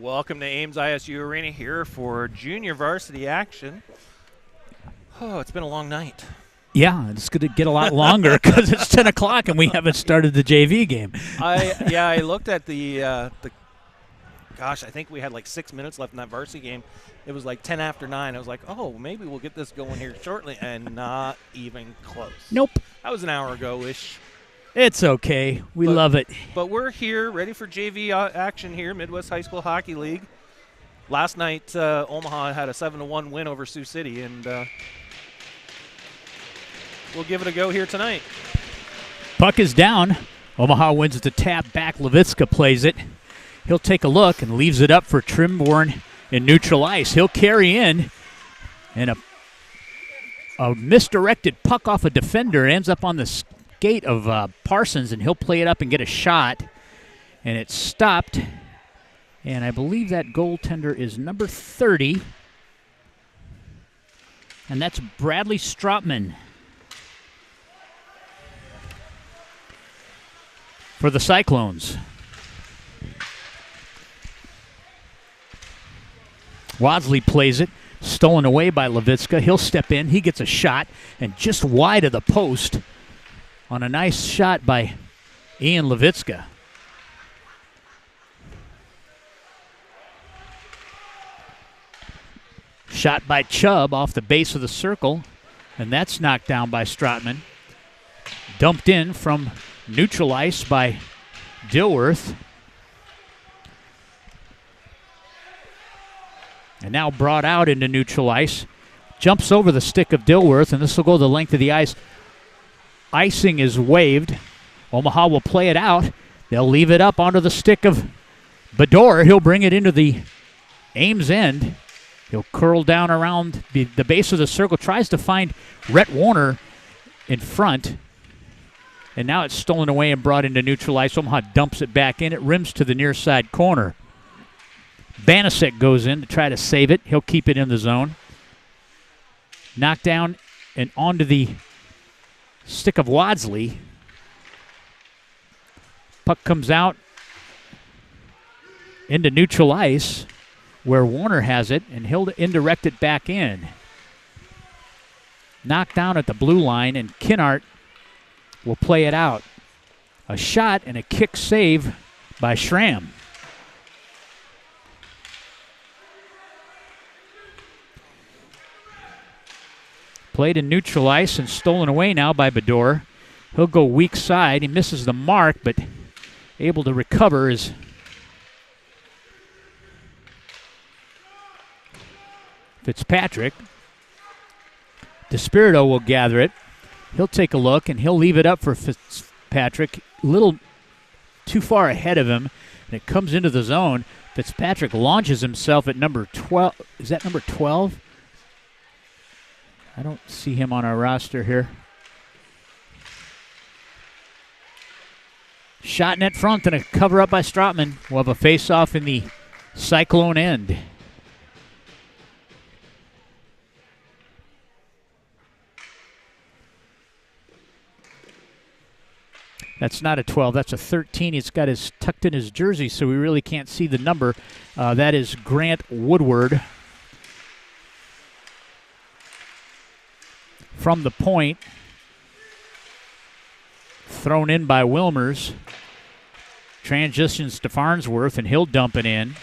Welcome to Ames ISU Arena here for junior varsity action. Oh, it's been a long night. Yeah, it's going to get a lot longer because it's 10 o'clock and we haven't started the JV game. I looked at gosh, I think we had like 6 minutes left in that varsity game. It was like 10 after 9. I was like, oh, maybe we'll get this going here shortly, and not even close. Nope. That was an hour ago-ish. It's okay. We love it. But we're here, ready for JV action here, Midwest High School Hockey League. Last night, Omaha had a 7-1 win over Sioux City, and we'll give it a go here tonight. Puck is down. Omaha wins the tap back. Levitska plays it. He'll take a look and leaves it up for Trimborn in neutral ice. He'll carry in, and a misdirected puck off a defender ends up on the skate of Parsons, and he'll play it up and get a shot, and it's stopped. And I believe that goaltender is number 30, and that's Bradley Stropman for the Cyclones. Wadsley plays it, stolen away by Levitska. He'll step in, he gets a shot, and just wide of the post on a nice shot by Ian Levitska. Shot by Chubb off the base of the circle, and that's knocked down by Stratman. Dumped in from neutral ice by Dilworth. And now brought out into neutral ice. Jumps over the stick of Dilworth, and this will go the length of the ice. Icing is waved. Omaha will play it out. They'll leave it up onto the stick of Bador. He'll bring it into the Ames end. He'll curl down around the base of the circle. Tries to find Rhett Warner in front. And now it's stolen away and brought into neutral ice. Omaha dumps it back in. It rims to the near side corner. Banasek goes in to try to save it. He'll keep it in the zone. Knocked down and onto the stick of Wadsley. Puck comes out into neutral ice where Warner has it, and he'll indirect it back in. Knocked down at the blue line, and Kinnart will play it out. A shot and a kick save by Schramm. Played in neutral ice and stolen away now by Bador. He'll go weak side. He misses the mark, but able to recover is Fitzpatrick. DeSpirito will gather it. He'll take a look, and he'll leave it up for Fitzpatrick. A little too far ahead of him, and it comes into the zone. Fitzpatrick launches himself at number 12. Is that number 12? I don't see him on our roster here. Shot net front and a cover up by Stratman. We'll have a face-off in the Cyclone end. That's not a 12, that's a 13. He's got his tucked in his jersey, so we really can't see the number. That is Grant Woodward. From the point, thrown in by Wilmers. Transitions to Farnsworth, and he'll dump it in.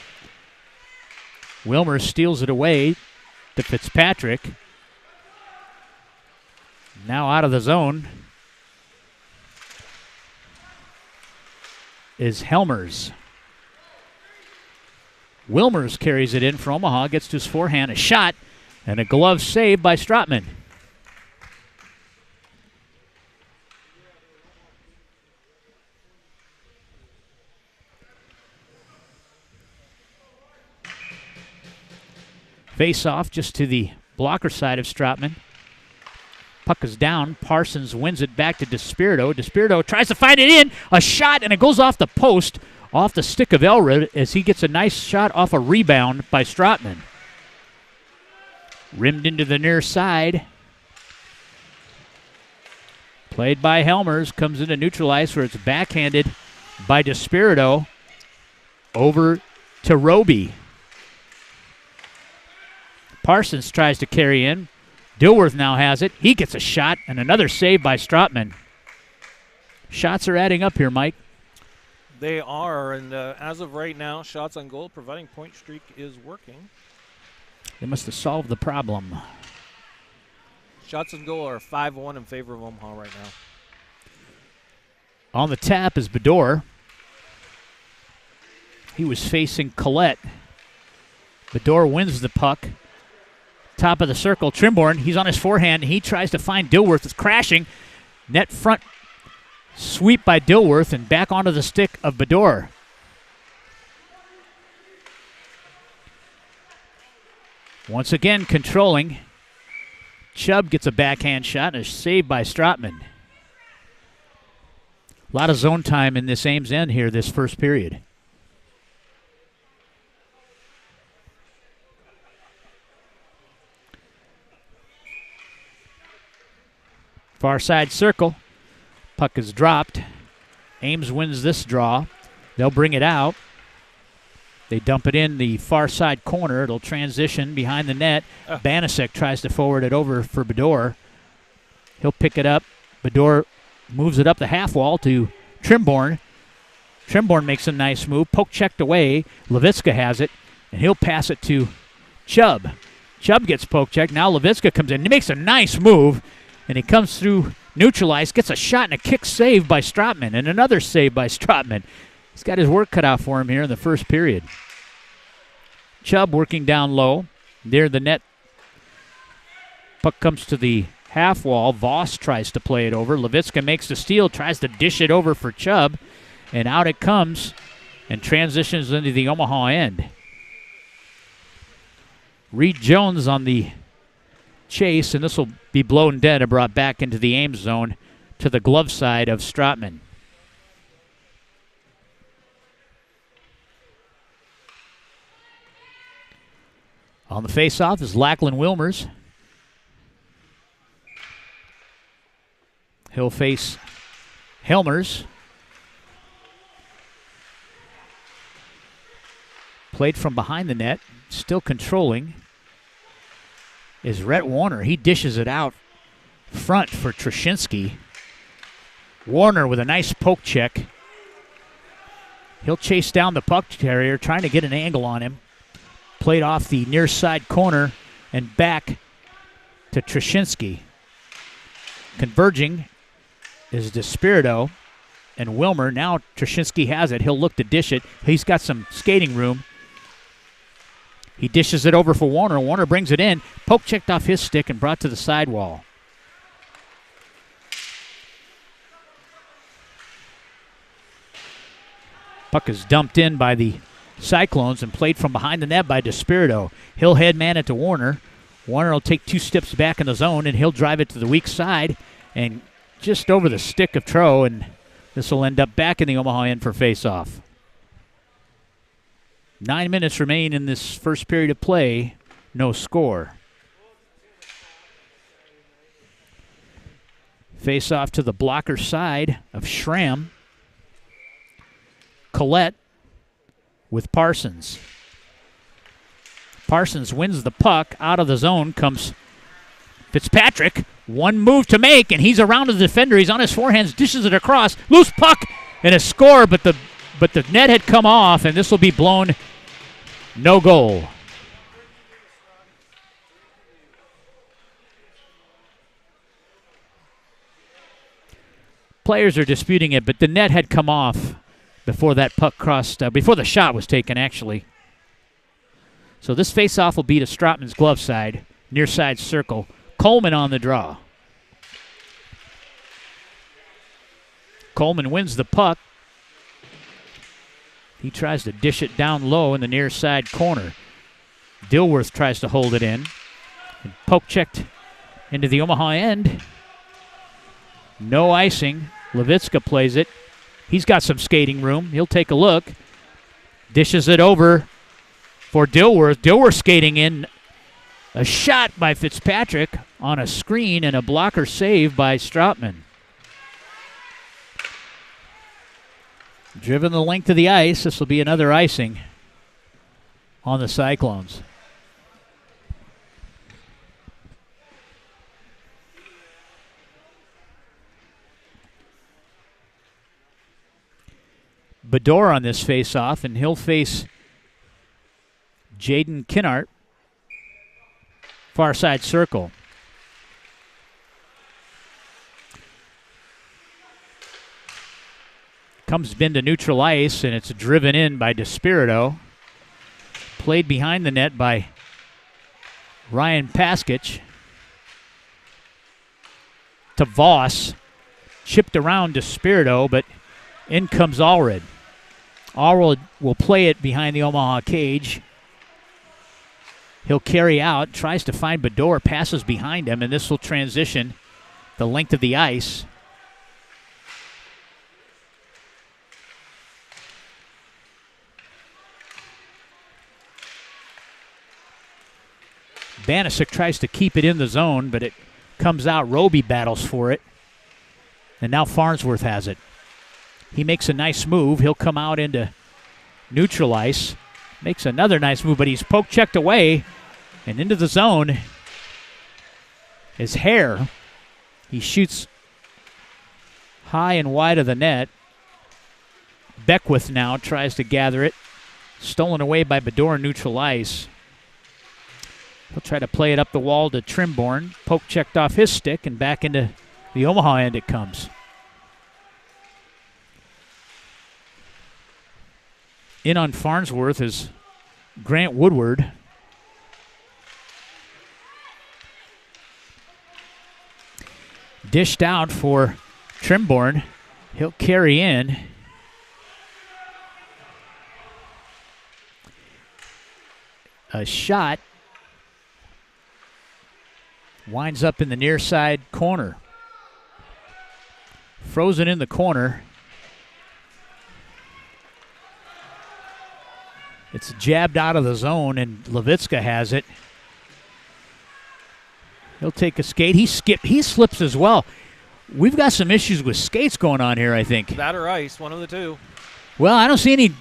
Wilmers steals it away to Fitzpatrick. Now out of the zone is Helmers. Wilmers carries it in for Omaha, gets to his forehand, a shot, and a glove save by Stratman. Face-off just to the blocker side of Stratman. Puck is down. Parsons wins it back to DeSpirito. DeSpirito tries to find it in. A shot, and it goes off the post, off the stick of Elred, as he gets a nice shot off a rebound by Stratman. Rimmed into the near side. Played by Helmers. Comes into neutral ice where it's backhanded by DeSpirito. Over to Roby. Parsons tries to carry in. Dilworth now has it. He gets a shot, and another save by Strotman. Shots are adding up here, Mike. They are, and as of right now, shots on goal, providing point streak is working. They must have solved the problem. Shots on goal are 5-1 in favor of Omaha right now. On the tap is Bedore. He was facing Collette. Bedore wins the puck. Top of the circle, Trimborn, he's on his forehand. He tries to find Dilworth. It's crashing. Net front sweep by Dilworth and back onto the stick of Bedore. Once again, controlling. Chubb gets a backhand shot and a save by Strotman. A lot of zone time in this Ames end here this first period. Far side circle. Puck is dropped. Ames wins this draw. They'll bring it out. They dump it in the far side corner. It'll transition behind the net. Banasek tries to forward it over for Bedore. He'll pick it up. Bedore moves it up the half wall to Trimborn. Trimborn makes a nice move. Poke checked away. Levitska has it, and he'll pass it to Chubb. Chubb gets poke checked. Now Levitska comes in. He makes a nice move, and he comes through neutralized, gets a shot and a kick save by Strotman, and another save by Strotman. He's got his work cut out for him here in the first period. Chubb working down low near the net. Puck comes to the half wall. Voss tries to play it over. Levitska makes the steal, tries to dish it over for Chubb, and out it comes and transitions into the Omaha end. Reed Jones on the chase, and this will be blown dead and brought back into the Ames zone to the glove side of Strotman. On the face-off is Lachlan Wilmers. He'll face Helmers. Played from behind the net, still controlling, is Rhett Warner. He dishes it out front for Trashinsky. Warner with a nice poke check. He'll chase down the puck carrier, trying to get an angle on him. Played off the near side corner and back to Trashinsky. Converging is DeSpirito and Wilmer. Now Trashinsky has it. He'll look to dish it. He's got some skating room. He dishes it over for Warner. Warner brings it in. Poke checked off his stick and brought to the sidewall. Puck is dumped in by the Cyclones and played from behind the net by DeSpirito. He'll head man it to Warner. Warner will take 2 steps back in the zone, and he'll drive it to the weak side and just over the stick of Tro, and this will end up back in the Omaha end for face-off. 9 minutes remain in this first period of play. No score. Face off to the blocker side of Schramm. Collette with Parsons. Parsons wins the puck. Out of the zone comes Fitzpatrick. One move to make, and he's around the defender. He's on his forehands, dishes it across. Loose puck, and a score, but the net had come off, and this will be blown no goal. Players are disputing it, but the net had come off before that puck crossed, before the shot was taken, actually. So this face-off will be to Strotman's glove side, near side circle. Coleman on the draw. Coleman wins the puck. He tries to dish it down low in the near side corner. Dilworth tries to hold it in. And poke checked into the Omaha end. No icing. Levitska plays it. He's got some skating room. He'll take a look. Dishes it over for Dilworth. Dilworth skating in. A shot by Fitzpatrick on a screen and a blocker save by Strotman. Driven the length of the ice. This will be another icing. on the Cyclones. Bedore on this face-off, and he'll face Jaden Kinnart, far side circle. Comes bin to neutral ice, and it's driven in by DeSpirito. Played behind the net by Ryan Paskich. To Voss. Chipped around DeSpirito, but in comes Allred. Allred will play it behind the Omaha cage. He'll carry out, tries to find Bedore, passes behind him, and this will transition the length of the ice. Banasic tries to keep it in the zone, but it comes out. Roby battles for it. And now Farnsworth has it. He makes a nice move. He'll come out into neutral ice. Makes another nice move, but he's poke-checked away. And into the zone is Hare. He shoots high and wide of the net. Beckwith now tries to gather it. Stolen away by Bedore, neutral ice. He'll try to play it up the wall to Trimborn. Poke checked off his stick, and back into the Omaha end it comes. In on Farnsworth is Grant Woodward. Dished out for Trimborn. He'll carry in. A shot. Winds up in the near side corner. Frozen in the corner. It's jabbed out of the zone, and Levitska has it. He'll take a skate. He slips as well. We've got some issues with skates going on here, I think. That or ice, one of the two. Well, I don't see any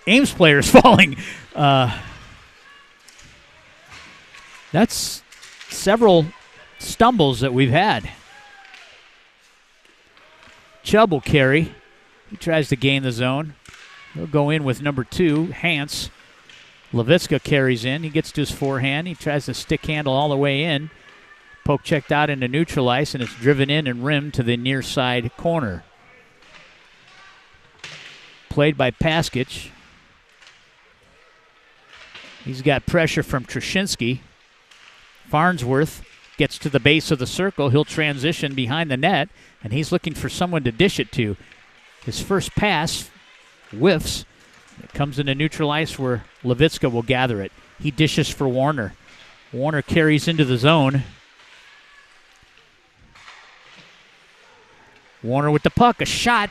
Ames players falling. That's several stumbles that we've had. Chubb will carry. He tries to gain the zone. He'll go in with number 2, Hance. Levitska carries in. He gets to his forehand. He tries to stick handle all the way in. Poke checked out into neutral ice, and it's driven in and rimmed to the near side corner. Played by Paskich. He's got pressure from Trushinsky. Farnsworth gets to the base of the circle. He'll transition behind the net, and he's looking for someone to dish it to. His first pass whiffs. It comes into neutral ice where Levitska will gather it. He dishes for Warner. Warner carries into the zone. Warner with the puck. A shot.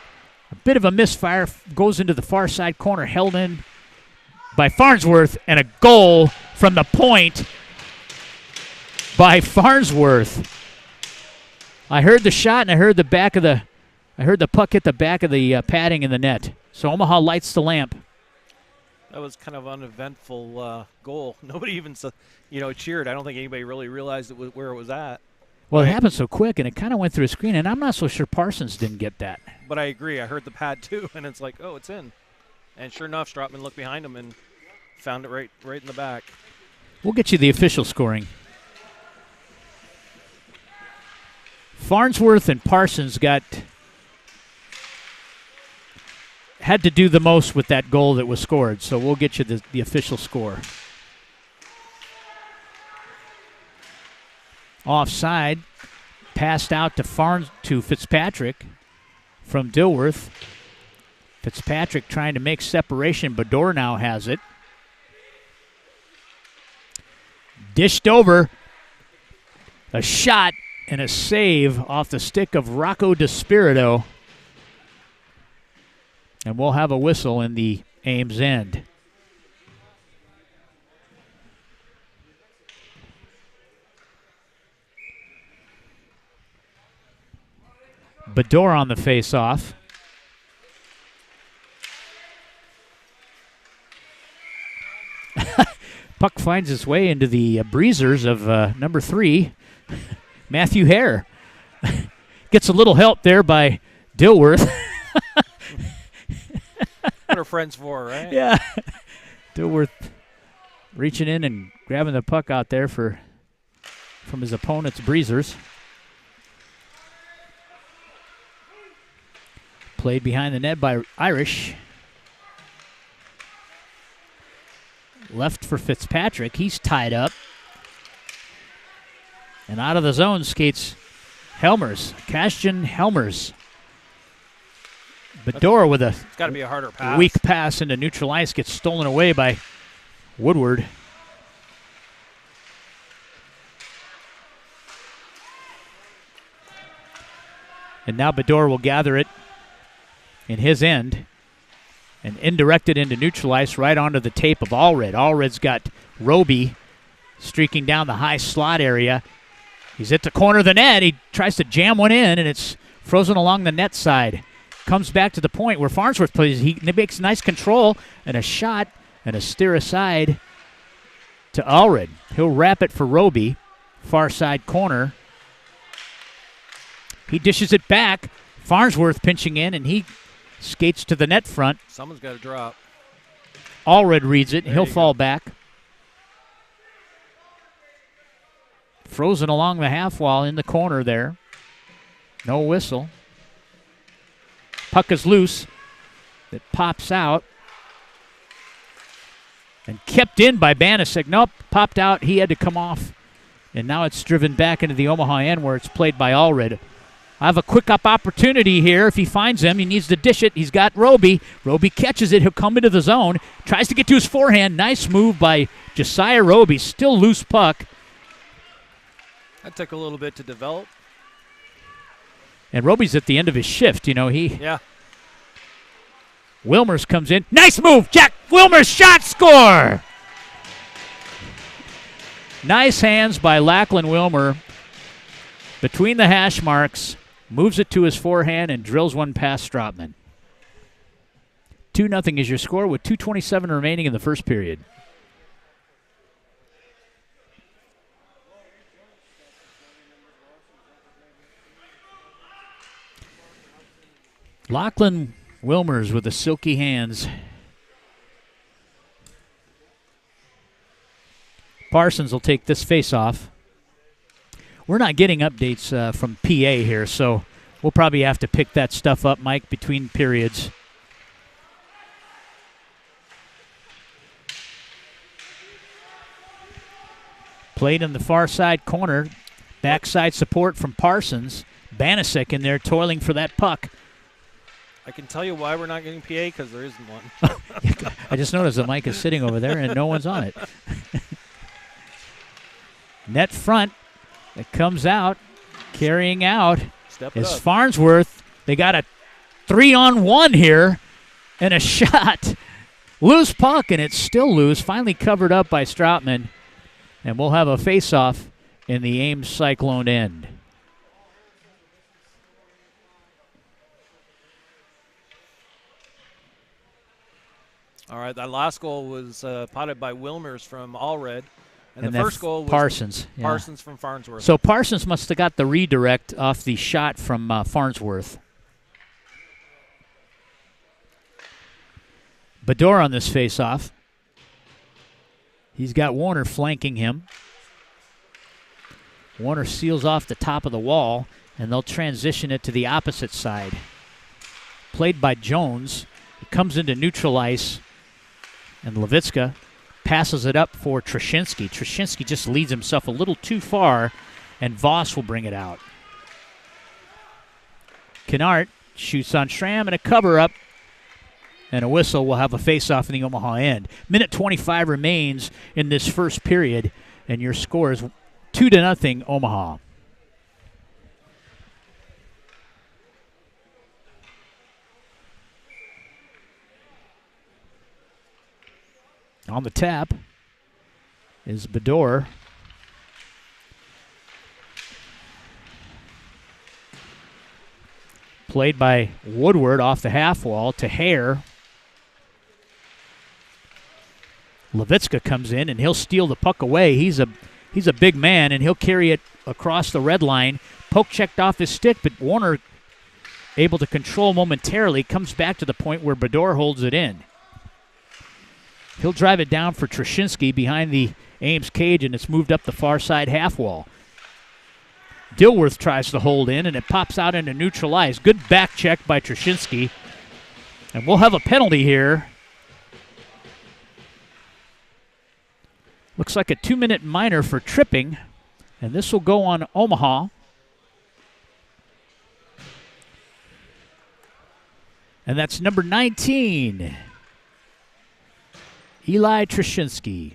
A bit of a misfire. Goes into the far side corner. Held in by Farnsworth. And a goal from the point by Farnsworth. I heard the shot, and I heard the puck hit the back of the padding in the net. So Omaha lights the lamp. That was kind of an uneventful goal. Nobody even cheered. I don't think anybody really realized where it was at. Well, it happened so quick, and it kind of went through a screen, and I'm not so sure Parsons didn't get that. But I agree. I heard the pad, too, and it's like, oh, it's in. And sure enough, Strotman looked behind him and found it right in the back. We'll get you the official scoring. Farnsworth and Parsons had to do the most with that goal that was scored, so we'll get you the official score. Offside, passed out to Fitzpatrick from Dilworth. Fitzpatrick trying to make separation. Bedore now has it. Dished over. A shot and a save off the stick of Rocco DeSpirito. And we'll have a whistle in the Ames end. Bedore on the face-off. Puck finds its way into the breezers of number 3, Matthew Hare. Gets a little help there by Dilworth. What are friends for, right? Yeah. Dilworth reaching in and grabbing the puck out there from his opponent's breezers. Played behind the net by Irish. Left for Fitzpatrick. He's tied up. And out of the zone skates Helmers. Kastian Helmers. Bedore with It's got to be a harder pass. weak pass into neutral ice gets stolen away by Woodward. And now Bedore will gather it in his end and indirect it into neutral ice right onto the tape of Allred. Allred's got Roby streaking down the high slot area. He's at the corner of the net. He tries to jam one in, and it's frozen along the net side. Comes back to the point where Farnsworth plays. He makes nice control and a shot and a steer aside to Allred. He'll wrap it for Roby, far side corner. He dishes it back. Farnsworth pinching in, and he skates to the net front. Someone's got to drop. Allred reads it. He'll fall back. Frozen along the half wall in the corner there. No whistle. Puck is loose. It pops out. And kept in by Banasek. Nope, popped out. He had to come off. And now it's driven back into the Omaha end where it's played by Allred. I have a quick up opportunity here. If he finds him, he needs to dish it. He's got Roby. Roby catches it. He'll come into the zone. Tries to get to his forehand. Nice move by Josiah Roby. Still loose puck. That took a little bit to develop. And Roby's at the end of his shift. Yeah. Wilmers comes in. Nice move. Jack Wilmers shot score. Nice hands by Lachlan Wilmer. Between the hash marks. Moves it to his forehand and drills one past Stropman. 2-0 is your score with 2:27 remaining in the first period. Lachlan Wilmers with the silky hands. Parsons will take this face-off. We're not getting updates from PA here, so we'll probably have to pick that stuff up, Mike, between periods. Played in the far side corner. Backside support from Parsons. Banasek in there toiling for that puck. I can tell you why we're not getting PA, because there isn't one. I just noticed the mic is sitting over there and no one's on it. Net front. It comes out. Carrying out is Farnsworth. They got a 3-on-1 here and a shot. Loose puck, and it's still loose. Finally covered up by Stropman. And we'll have a face-off in the Ames Cyclone end. All right, that last goal was potted by Wilmers from Allred. And the then first goal was Parsons. Parsons from Farnsworth. So Parsons must have got the redirect off the shot from Farnsworth. Bedore on this face-off. He's got Warner flanking him. Warner seals off the top of the wall, and they'll transition it to the opposite side. Played by Jones. It comes into neutral ice, and Levitska passes it up for Trashinsky. Trashinsky just leads himself a little too far, and Voss will bring it out. Kennard shoots on Schramm, and a cover-up, and a whistle. Will have a face-off in the Omaha end. Minute 25 remains in this first period, and your score is 2-0 Omaha. On the tap is Bedore. Played by Woodward off the half wall to Hare. Levitska comes in, and he'll steal the puck away. He's a big man, and he'll carry it across the red line. Poke checked off his stick, but Warner able to control momentarily, comes back to the point where Bedore holds it in. He'll drive it down for Trashinsky behind the Ames cage, and it's moved up the far side half wall. Dilworth tries to hold in, and it pops out into neutral ice. Good back check by Trashinsky. And we'll have a penalty here. Looks like a 2-minute minor for tripping, and this will go on Omaha. And that's number 19, Eli Trashinsky.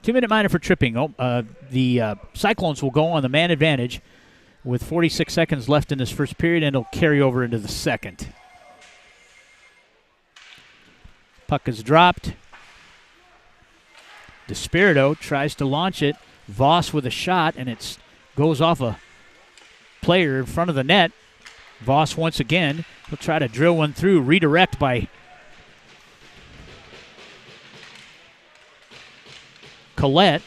2-minute minor for tripping. The Cyclones will go on the man advantage with 46 seconds left in this first period, and it'll carry over into the second. Puck is dropped. DeSpirito tries to launch it. Voss with a shot, and it goes off a player in front of the net. Voss once again. He'll try to drill one through. Redirect by Collette.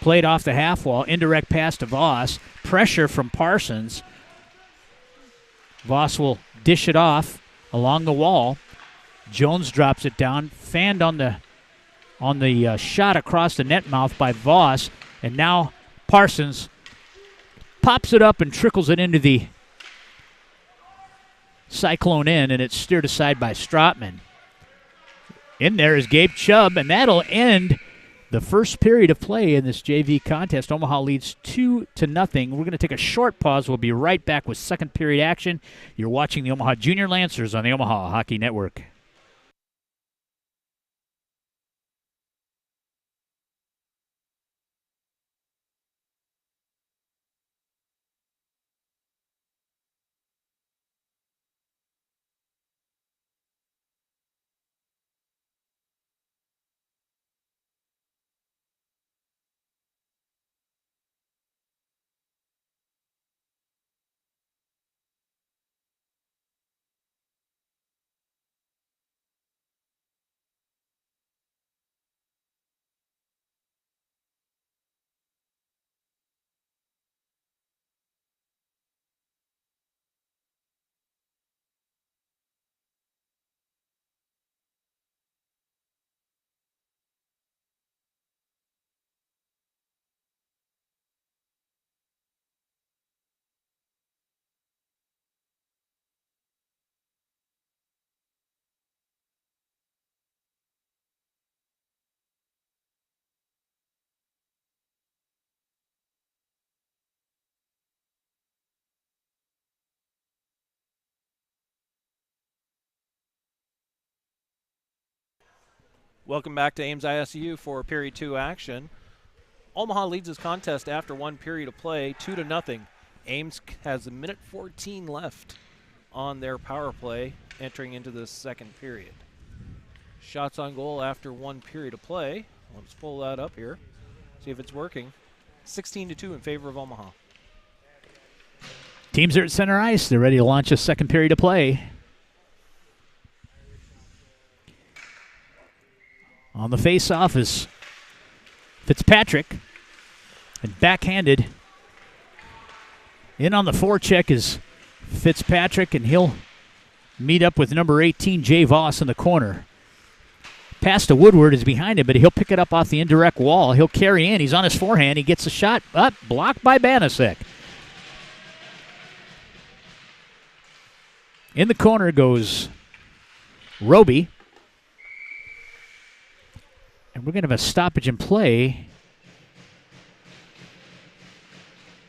Played off the half wall. Indirect pass to Voss. Pressure from Parsons. Voss will dish it off along the wall. Jones drops it down. Fanned on the shot across the net mouth by Voss. And now Parsons pops it up and trickles it into the Cyclone end, and it's steered aside by Strotman. In there is Gabe Chubb, and that'll end the first period of play in this JV contest. Omaha leads 2-0. We're going to take a short pause. We'll be right back with second period action. You're watching the Omaha Junior Lancers on the Omaha Hockey Network. Welcome back to Ames ISU for Period 2 action. Omaha leads this contest after one period of play, 2-0. Ames has a minute 14 left on their power play entering into the second period. Shots on goal after one period of play. Let's pull that up here, see if it's working. 16-2 in favor of Omaha. Teams are at center ice. They're ready to launch a second period of play. On the face-off is Fitzpatrick, and backhanded. In on the forecheck is Fitzpatrick, and he'll meet up with number 18, Jay Voss, in the corner. Pass to Woodward is behind him, but he'll pick it up off the indirect wall. He'll carry in. He's on his forehand. He gets a shot up, blocked by Banasek. In the corner goes Roby. And we're going to have a stoppage in play.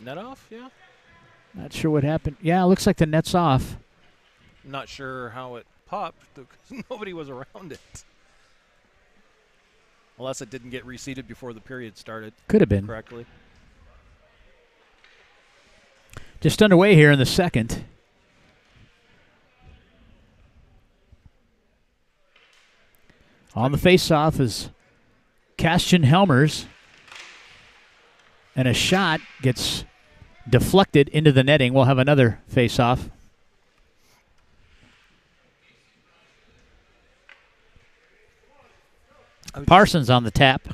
Net off, yeah? Not sure what happened. Yeah, it looks like the net's off. Not sure how it popped because nobody was around it. Unless it didn't get reseated before the period started. Could have been. Correctly. Just underway here in the second. On the face-off is Castian Helmers, and a shot gets deflected into the netting. We'll have another face-off. Parsons on the tap.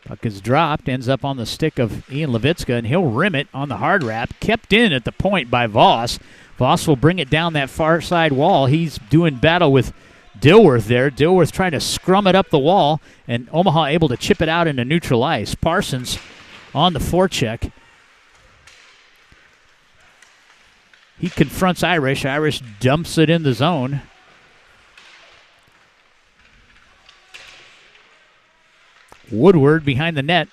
Puck is dropped, ends up on the stick of Ian Levitska, and he'll rim it on the hard wrap. Kept in at the point by Voss. Voss will bring it down that far side wall. He's doing battle with Dilworth there. Dilworth trying to scrum it up the wall, and Omaha able to chip it out into neutral ice. Parsons on the forecheck. He confronts Irish. Irish dumps it in the zone. Woodward behind the net.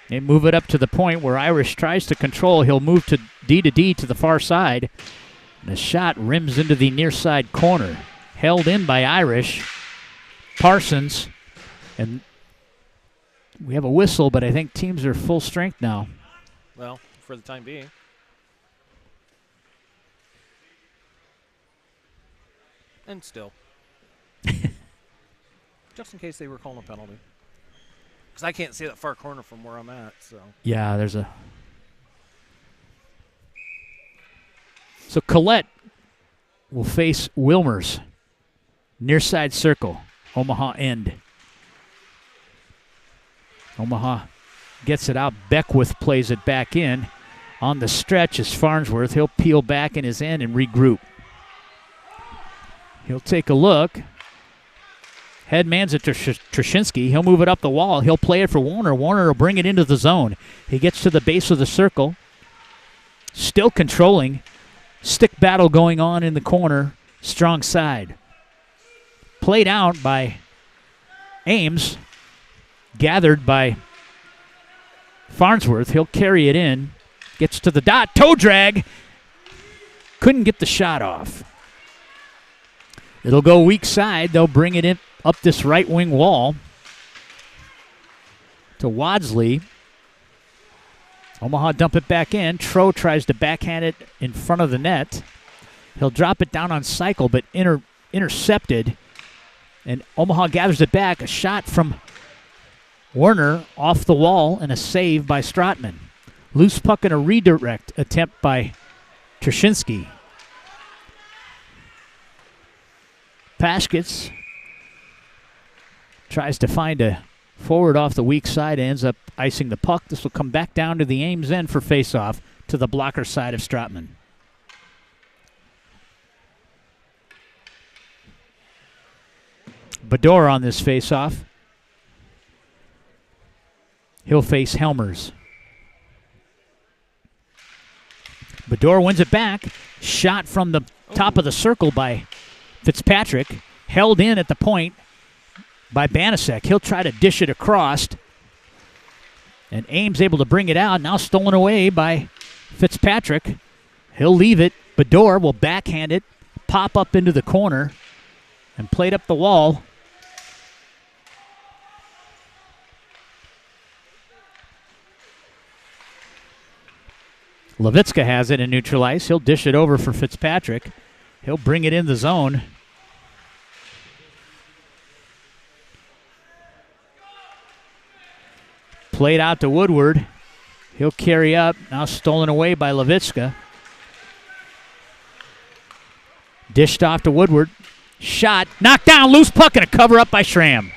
They move it up to the point where Irish tries to control. He'll move to D to the far side. And the shot rims into the near side corner. Held in by Irish. Parsons. And we have a whistle, but I think teams are full strength now. Well, for the time being. And still. Just in case they were calling a penalty. Because I can't see that far corner from where I'm at, so. Yeah, there's a... So Collette will face Wilmers. Near side circle. Omaha end. Omaha gets it out. Beckwith plays it back in. On the stretch is Farnsworth. He'll peel back in his end and regroup. He'll take a look. Headman's at Trushinsky. He'll move it up the wall. He'll play it for Warner. Warner will bring it into the zone. He gets to the base of the circle. Still controlling. Stick battle going on in the corner. Strong side. Played out by Ames. Gathered by Farnsworth. He'll carry it in. Gets to the dot. Toe drag. Couldn't get the shot off. It'll go weak side. They'll bring it in up this right wing wall to Wadsley. Omaha dump it back in. Tro tries to backhand it in front of the net. He'll drop it down on Cycle, but intercepted. And Omaha gathers it back. A shot from Werner off the wall and a save by Strotman. Loose puck and a redirect attempt by Trushinsky. Paskets tries to find a forward off the weak side, ends up icing the puck. This will come back down to the Ames end for faceoff to the blocker side of Strotman. Bador on this faceoff. He'll face Helmers. Bador wins it back. Shot from the top of the circle by Fitzpatrick. Held in at the point by Banasek. He'll try to dish it across. And Ames able to bring it out. Now stolen away by Fitzpatrick. He'll leave it. Bador will backhand it. Pop up into the corner. And played up the wall. Levitska has it in neutral ice. He'll dish it over for Fitzpatrick. He'll bring it in the zone. Played out to Woodward. He'll carry up. Now stolen away by Levitska. Dished off to Woodward. Shot. Knocked down. Loose puck and a cover up by Schramm.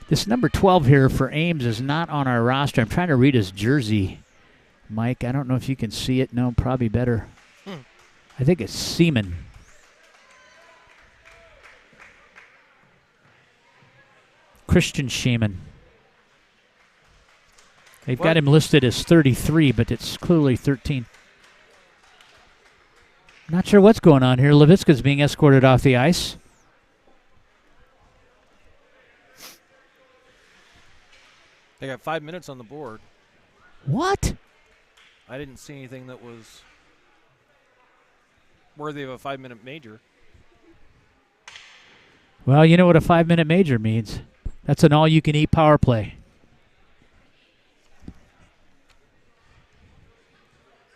This number 12 here for Ames is not on our roster. I'm trying to read his jersey, Mike. I don't know if you can see it. No, probably better. I think it's Seaman. Christian Scheeman. They've got him listed as 33, but it's clearly 13. Not sure what's going on here. Levitska's being escorted off the ice. They got 5 minutes on the board. What? I didn't see anything that was worthy of a 5-minute major. Well, you know what a 5-minute major means. That's an all-you-can-eat power play.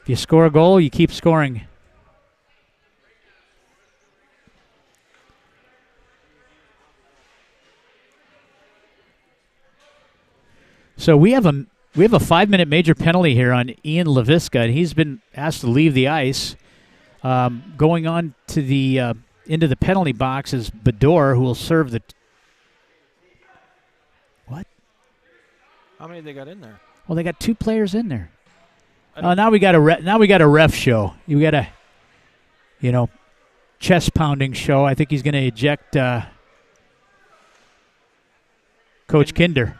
If you score a goal, you keep scoring. So we have a We have a 5-minute major penalty here on Ian Leviska, and he's been asked to leave the ice. Going on to the into the penalty box is Bador, who will serve the. What? How many they got in there? Well, they got 2 players in there. Now we got a ref show. You got a, chest pounding show. I think he's going to eject Coach Kinder.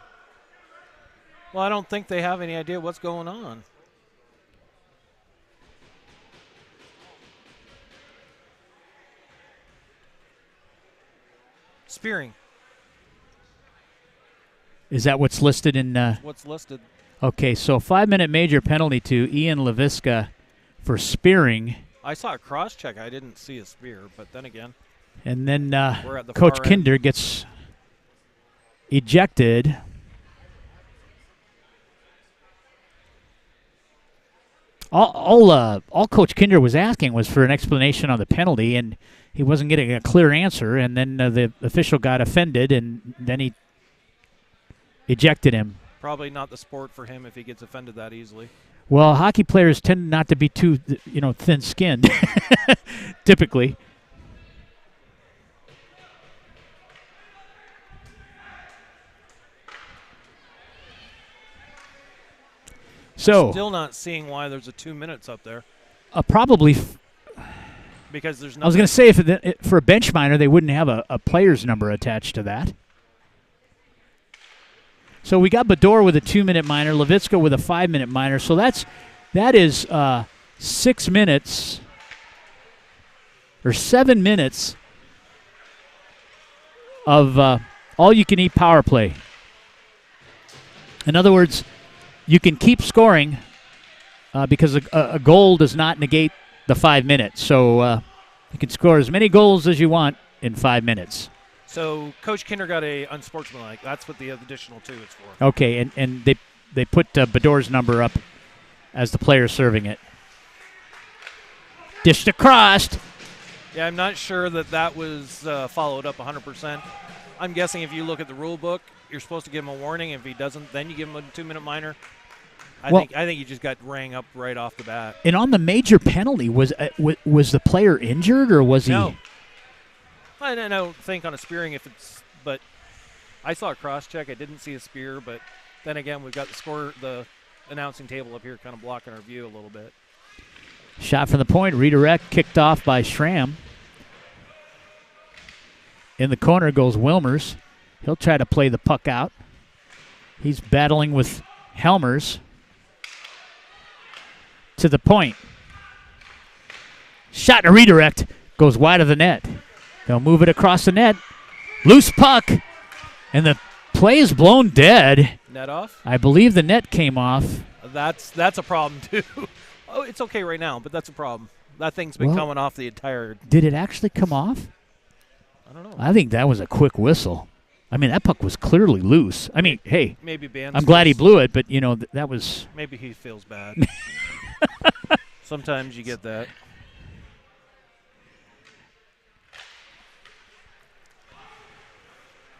Well, I don't think they have any idea what's going on. Spearing. Is that what's listed in? What's listed? Okay, so 5-minute major penalty to Ian Leviska for spearing. I saw a cross check. I didn't see a spear, but then again. And then we're at the Coach far Kinder end. gets ejected. All Coach Kinder was asking was for an explanation on the penalty, and he wasn't getting a clear answer. And then the official got offended, and then he ejected him. Probably not the sport for him if he gets offended that easily. Well, hockey players tend not to be too, thin-skinned, typically. So still not seeing why there's a 2 minutes up there. Probably. Because there's I was going to say for a bench minor they wouldn't have a player's number attached to that. So we got Bador with a 2-minute minor, Levitska with a 5-minute minor. So that is 6 minutes or 7 minutes of all-you-can-eat power play. In other words, you can keep scoring because a goal does not negate the 5 minutes. So you can score as many goals as you want in 5 minutes. So Coach Kinder got a unsportsmanlike. That's what the additional 2 is for. Okay, and they put Bador's number up as the player serving it. Dished across. Yeah, I'm not sure that was followed up 100%. I'm guessing if you look at the rule book, you're supposed to give him a warning. If he doesn't, then you give him a 2-minute minor. I think you just got rang up right off the bat. And on the major penalty, was the player injured or was he? No. I don't think on a spearing but I saw a cross check. I didn't see a spear, but then again, we've got the announcing table up here kind of blocking our view a little bit. Shot from the point, redirect, kicked off by Schramm. In the corner goes Wilmers. He'll try to play the puck out. He's battling with Helmers. To the point. Shot and a redirect. Goes wide of the net. They'll move it across the net. Loose puck. And the play is blown dead. Net off? I believe the net came off. That's a problem, too. Oh, it's okay right now, but that's a problem. That thing's been coming off the entire... Did it actually come off? I don't know. I think that was a quick whistle. I mean, that puck was clearly loose. I mean, hey, maybe I'm glad he blew it, but, that was... Maybe he feels bad. Sometimes you get that.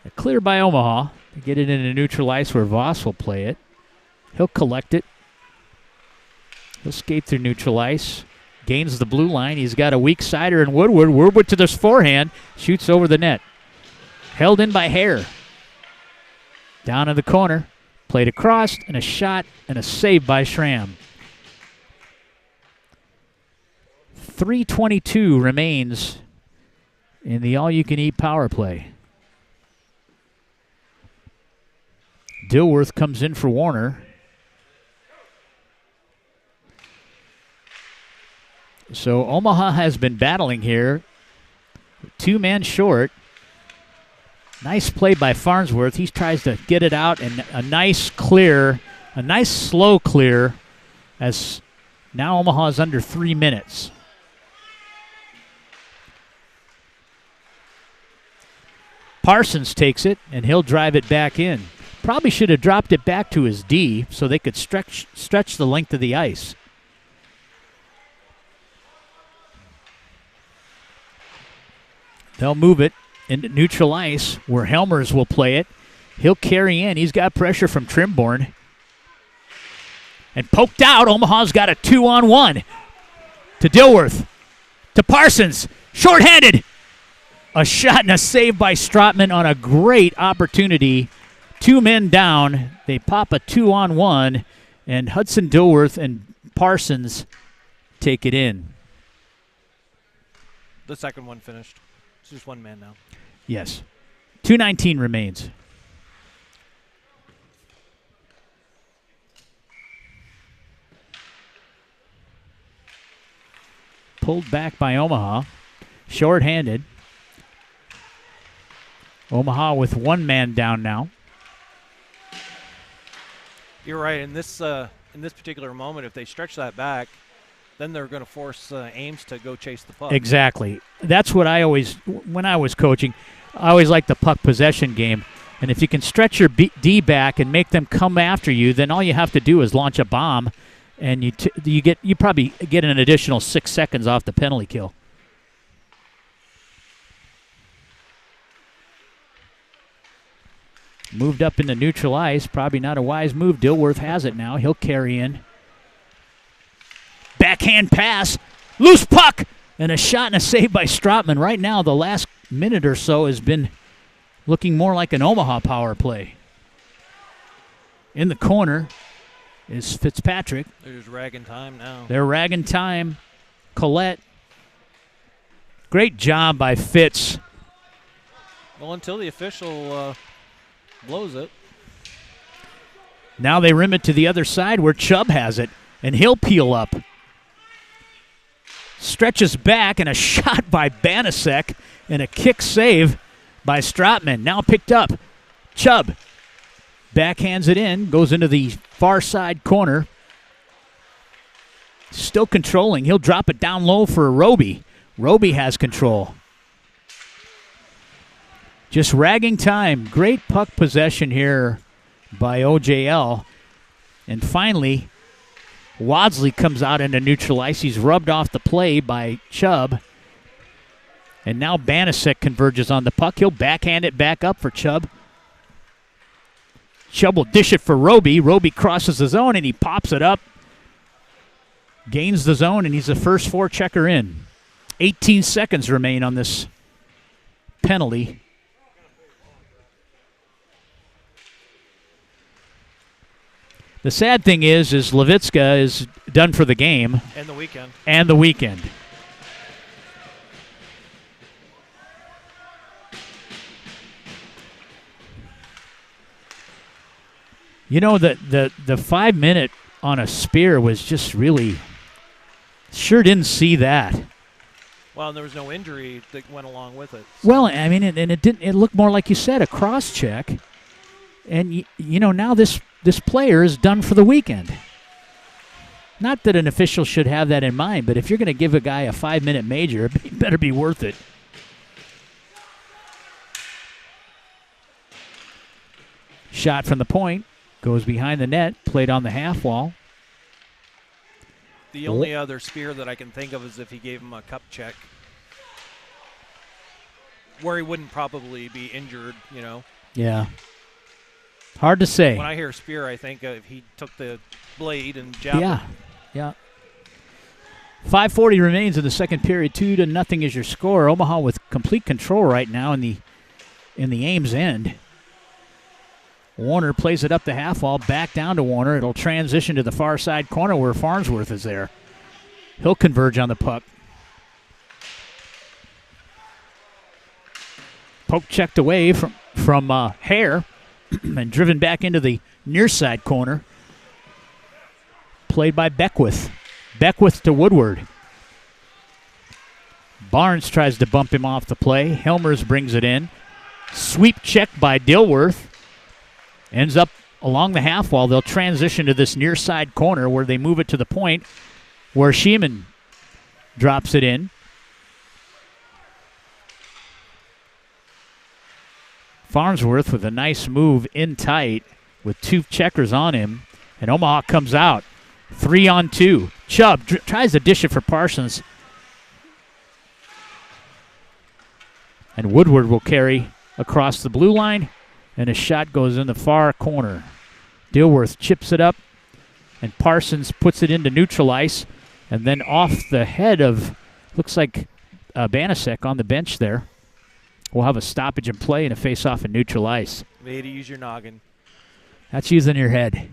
A clear by Omaha. They get it into neutral ice where Voss will play it. He'll collect it. He'll skate through neutral ice. Gains the blue line. He's got a weak sider in Woodward. Woodward to this forehand. Shoots over the net. Held in by Hare. Down in the corner. Played across, and a shot, and a save by Schramm. 3:22 remains in the all-you-can-eat power play. Dilworth comes in for Warner. So Omaha has been battling here. 2 men short. Nice play by Farnsworth. He tries to get it out, and a nice clear, a nice slow clear, as now Omaha's under 3 minutes. Parsons takes it, and he'll drive it back in. Probably should have dropped it back to his D so they could stretch the length of the ice. They'll move it into neutral ice where Helmers will play it. He'll carry in. He's got pressure from Trimborn. and poked out. Omaha's got a 2-on-1 to Dilworth, to Parsons, shorthanded. A shot and a save by Strotman on a great opportunity. 2 men down. They pop a 2-on-1, and Hudson Dilworth and Parsons take it in. The second one finished. It's just 1 man now. Yes. 2:19 remains. Pulled back by Omaha. Short-handed. Omaha with 1 man down now. You're right. In this particular moment, if they stretch that back, then they're going to force Ames to go chase the puck. Exactly. That's what I always, when I was coaching, I always liked the puck possession game. And if you can stretch your D back and make them come after you, then all you have to do is launch a bomb, and you probably get an additional 6 seconds off the penalty kill. Moved up into neutral ice. Probably not a wise move. Dilworth has it now. He'll carry in. Backhand pass. Loose puck. And a shot and a save by Strotman. Right now, the last minute or so has been looking more like an Omaha power play. In the corner is Fitzpatrick. They're just ragging time now. They're ragging time. Collette. Great job by Fitz. Well, until the official blows it. Now they rim it to the other side where Chubb has it, and he'll peel up. Stretches back, and a shot by Banasek, and a kick save by Strotman. Now picked up. Chubb backhands it in, goes into the far side corner. Still controlling. He'll drop it down low for Roby. Roby has control. Just ragging time. Great puck possession here by OJL. And finally, Wadsley comes out into neutral ice. He's rubbed off the play by Chubb. And now Banasek converges on the puck. He'll backhand it back up for Chubb. Chubb will dish it for Roby. Roby crosses the zone, and he pops it up. Gains the zone, and he's the first forechecker in. 18 seconds remain on this penalty. The sad thing is Levitska is done for the game. And the weekend. And the weekend. You know, the 5 minute on a spear was just really, sure didn't see that. Well, and there was no injury that went along with it. So. Well, I mean, and it didn't. It looked more like you said, a cross check. And you know, now this player is done for the weekend. Not that an official should have that in mind, but if you're going to give a guy a 5 minute major, it better be worth it. Shot from the point. Goes behind the net, played on the half wall. The only other spear that I can think of is if he gave him a cup check, where he wouldn't probably be injured, you know. Yeah. Hard to say. When I hear spear, I think if he took the blade and jabbed Yeah, him. yeah. 5:40 remains in the second period. 2-0 is your score. Omaha with complete control right now in the Ames end. Warner plays it up the half wall, back down to Warner. It'll transition to the far side corner where Farnsworth is there. He'll converge on the puck. Poke checked away from Hare and driven back into the near side corner. Played by Beckwith. Beckwith to Woodward. Barnes tries to bump him off the play. Helmers brings it in. Sweep check by Dilworth. Ends up along the half wall. They'll transition to this near side corner where they move it to the point where Sheeman drops it in. Farnsworth with a nice move in tight with 2 checkers on him. And Omaha comes out. 3-on-2. Chubb tries to dish it for Parsons. And Woodward will carry across the blue line. And a shot goes in the far corner. Dilworth chips it up. And Parsons puts it into neutral ice. And then off the head of, looks like Banasek on the bench there. We'll have a stoppage in play and a face-off in neutral ice. Way to use your noggin. That's using your head.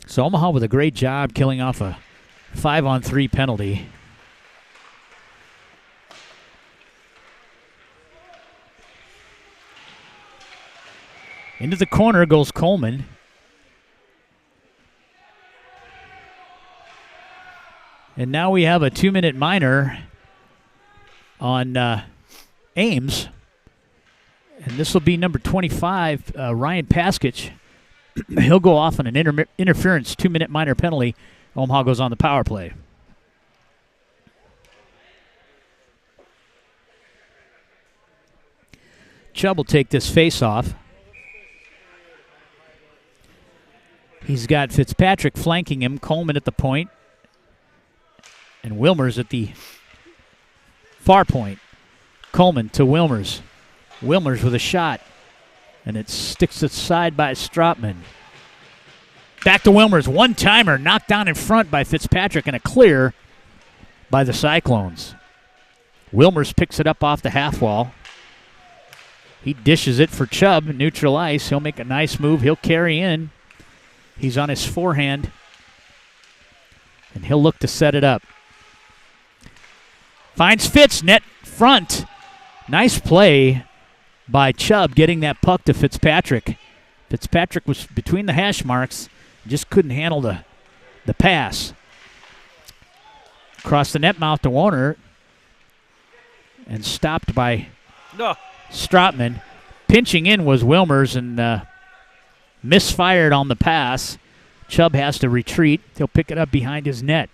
So Omaha with a great job killing off a 5-on-3 penalty. Into the corner goes Coleman. And now we have a 2-minute minor on Ames. And this will be number 25, Ryan Paskich. He'll go off on an interference 2-minute minor penalty. Omaha goes on the power play. Chubb will take this face-off. He's got Fitzpatrick flanking him, Coleman at the point, and Wilmers at the far point. Coleman to Wilmers. Wilmers with a shot, and it sticks aside by Stropman. Back to Wilmers, one-timer, knocked down in front by Fitzpatrick, and a clear by the Cyclones. Wilmers picks it up off the half wall. He dishes it for Chubb, neutral ice. He'll make a nice move. He'll carry in. He's on his forehand, and he'll look to set it up. Finds Fitz, net front. Nice play by Chubb getting that puck to Fitzpatrick. Fitzpatrick was between the hash marks, just couldn't handle the pass. Across the net mouth to Warner, and stopped by Stropman. Pinching in was Wilmers, and misfired on the pass. Chubb has to retreat. He'll pick it up behind his net.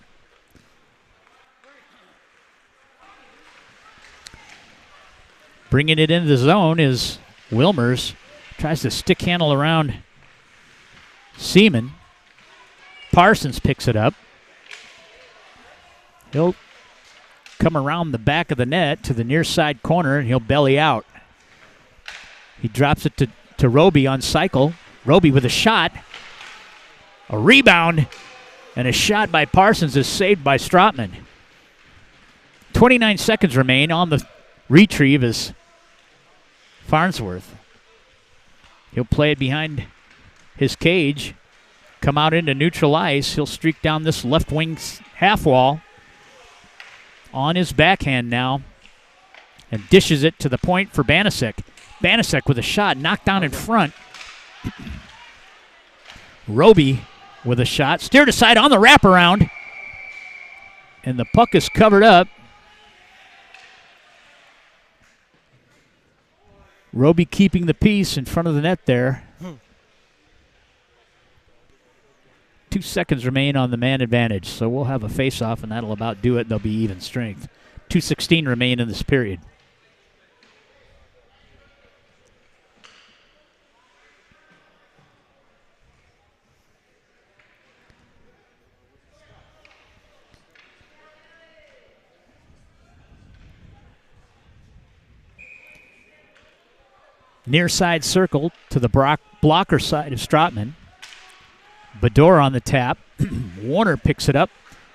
Bringing it into the zone is Wilmers. Tries to stick handle around Seaman. Parsons picks it up. He'll come around the back of the net to the near side corner, and he'll belly out. He drops it to Roby on cycle. Roby with a shot. A rebound, and a shot by Parsons is saved by Stropman. 29 seconds remain. On the retrieve is Farnsworth. He'll play it behind his cage. Come out into neutral ice. He'll streak down this left wing half wall. On his backhand now. And dishes it to the point for Banasek. Banasek with a shot. Knocked down in front. Roby with a shot. Steered aside on the wraparound. And the puck is covered up. Roby keeping the piece in front of the net there. 2 seconds remain on the man advantage. So we'll have a face-off, and that'll about do it. They'll be even strength. 2:16 remain in this period. Near side circle to the blocker side of Stropman. Bador on the tap. Warner picks it up.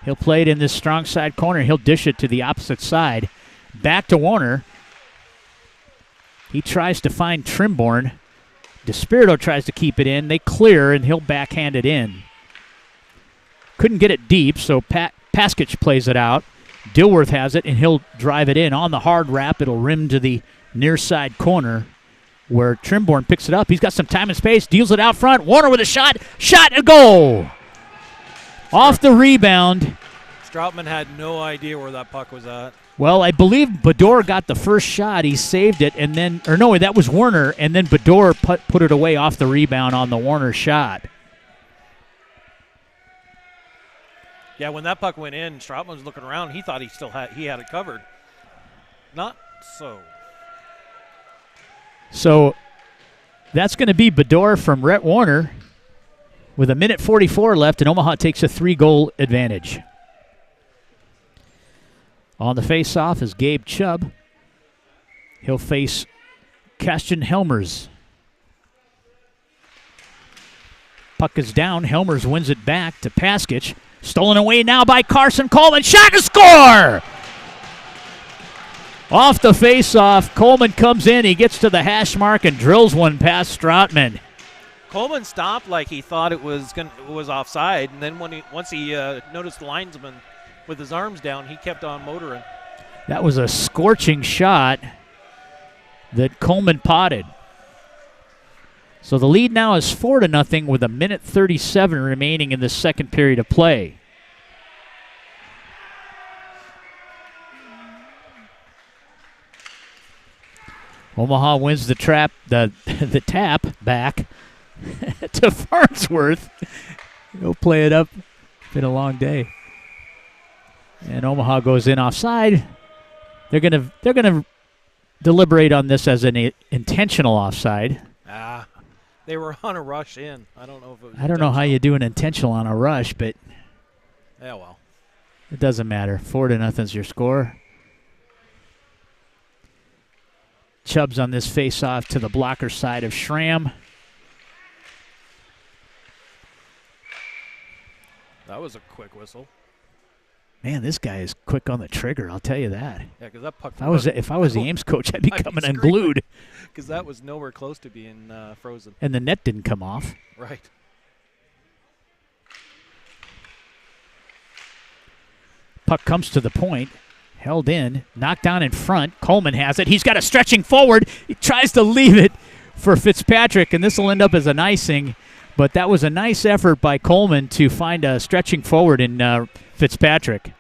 He'll play it in this strong side corner. He'll dish it to the opposite side. Back to Warner. He tries to find Trimborn. DeSpirito tries to keep it in. They clear, and he'll backhand it in. Couldn't get it deep, so Paskich plays it out. Dilworth has it, and he'll drive it in. On the hard wrap, it'll rim to the near side corner, where Trimborn picks it up. He's got some time and space, deals it out front. Warner with a shot. Shot and goal. Off the rebound. Stropman had no idea where that puck was at. Well, I believe Bador got the first shot. He saved it, and then, or no, that was Warner, and then Bador put it away off the rebound on the Warner shot. Yeah, when that puck went in, Stropman was looking around. He thought he had it covered. Not so. So that's going to be Bador from Rhett Warner with 1:44 left, and Omaha takes a 3-goal advantage. On the face-off is Gabe Chubb. He'll face Kastian Helmers. Puck is down. Helmers wins it back to Paskich. Stolen away now by Carson Coleman. Shot to score! Off the face-off, Coleman comes in. He gets to the hash mark and drills one past Strotman. Coleman stopped like he thought it was offside, and then once he noticed the linesman with his arms down, he kept on motoring. That was a scorching shot that Coleman potted. So the lead now is 4-0 with 1:37 remaining in the second period of play. Omaha wins the tap back to Farnsworth. He'll play it up. Been a long day. And Omaha goes in offside. They're gonna deliberate on this as an intentional offside. They were on a rush in. I don't know if it was I don't know how you do an intentional on a rush, but yeah, well, it doesn't matter. 4-0 is your score. Chubbs on this face-off to the blocker side of Schramm. That was a quick whistle. Man, this guy is quick on the trigger, I'll tell you that. Yeah, because that puck. If I was the Ames coach, I'd be coming unglued. Because that was nowhere close to being frozen. And the net didn't come off. Right. Puck comes to the point. Held in. Knocked down in front. Coleman has it. He's got a stretching forward. He tries to leave it for Fitzpatrick, and this will end up as an icing. But that was a nice effort by Coleman to find a stretching forward in Fitzpatrick.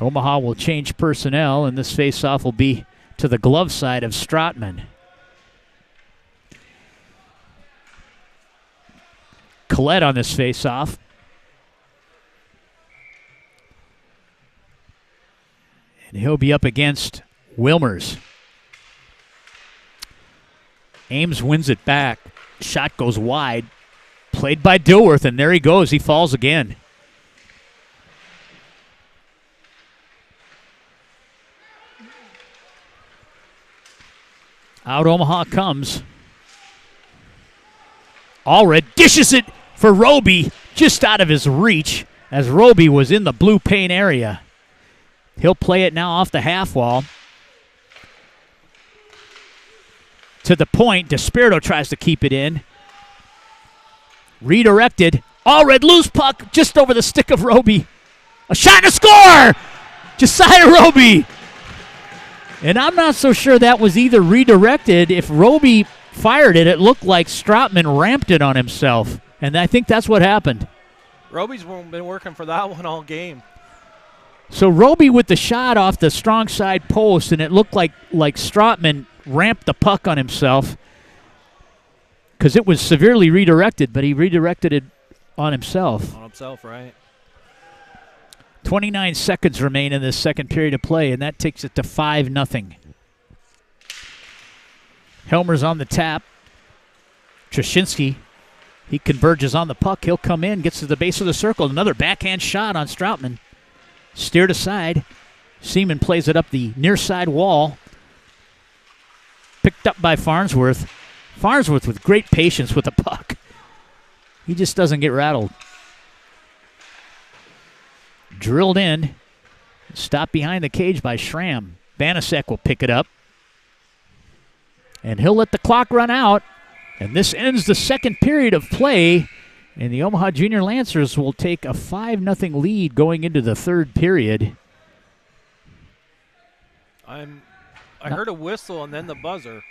Omaha will change personnel, and this face-off will be to the glove side of Strotman. Collette on this face-off. And he'll be up against Wilmers. Ames wins it back. Shot goes wide. Played by Dilworth, and there he goes. He falls again. Out Omaha comes. Allred dishes it for Roby, just out of his reach, as Roby was in the blue paint area. He'll play it now off the half wall. To the point, Despirito tries to keep it in. Redirected. Allred loose puck just over the stick of Roby. A shot and a score! Josiah Roby. And I'm not so sure that was either redirected. If Roby fired it, it looked like Strotman ramped it on himself. And I think that's what happened. Roby's been working for that one all game. So Roby with the shot off the strong side post, and it looked like Strotman ramped the puck on himself because it was severely redirected, but he redirected it on himself. On himself, right. 29 seconds remain in this second period of play, and that takes it to 5-0. Helmer's on the tap. Trashinsky, he converges on the puck. He'll come in, gets to the base of the circle. Another backhand shot on Strotman. Steered aside. Seaman plays it up the near side wall. Picked up by Farnsworth. Farnsworth with great patience with the puck. He just doesn't get rattled. Drilled in. Stopped behind the cage by Schramm. Banasek will pick it up. And he'll let the clock run out. And this ends the second period of play. And the Omaha Junior Lancers will take a 5-0 lead going into the third period. I heard a whistle and then the buzzer.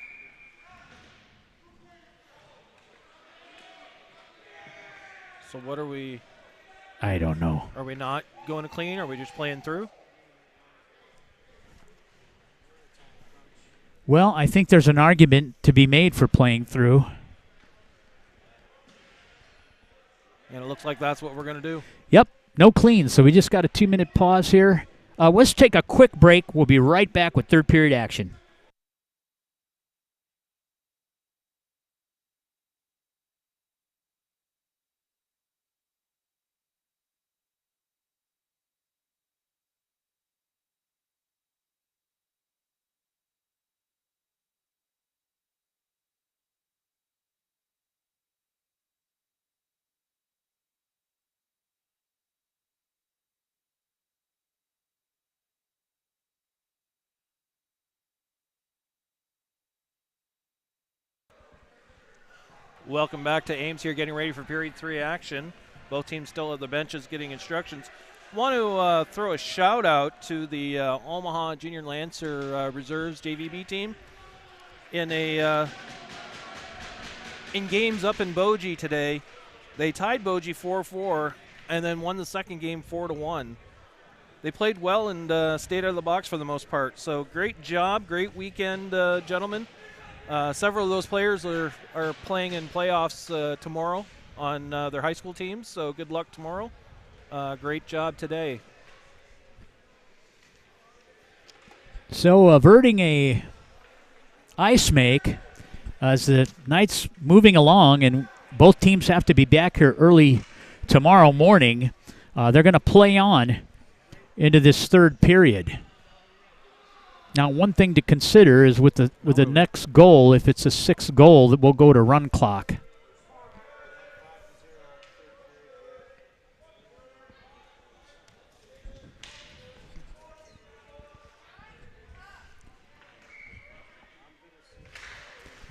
So what are we? I don't know. Are we not going to clean? Or are we just playing through? Well, I think there's an argument to be made for playing through. And it looks like that's what we're going to do. Yep, no clean, so we just got a 2-minute pause here. Let's take a quick break. We'll be right back with third period action. Welcome back to Ames here, getting ready for period 3 action. Both teams still at the benches getting instructions. Want to throw a shout out to the Omaha Junior Lancer Reserves JVB team in games up in Bogie today. They tied Bogie 4-4 and then won the second game 4-1. They played well and stayed out of the box for the most part. So great job, great weekend, gentlemen. Several of those players are playing in playoffs tomorrow on their high school teams, so good luck tomorrow. Great job today. So averting a ice make as the night's moving along, and both teams have to be back here early tomorrow morning. They're going to play on into this third period. Now, one thing to consider is with the next goal, if it's a 6th goal, that will go to run clock.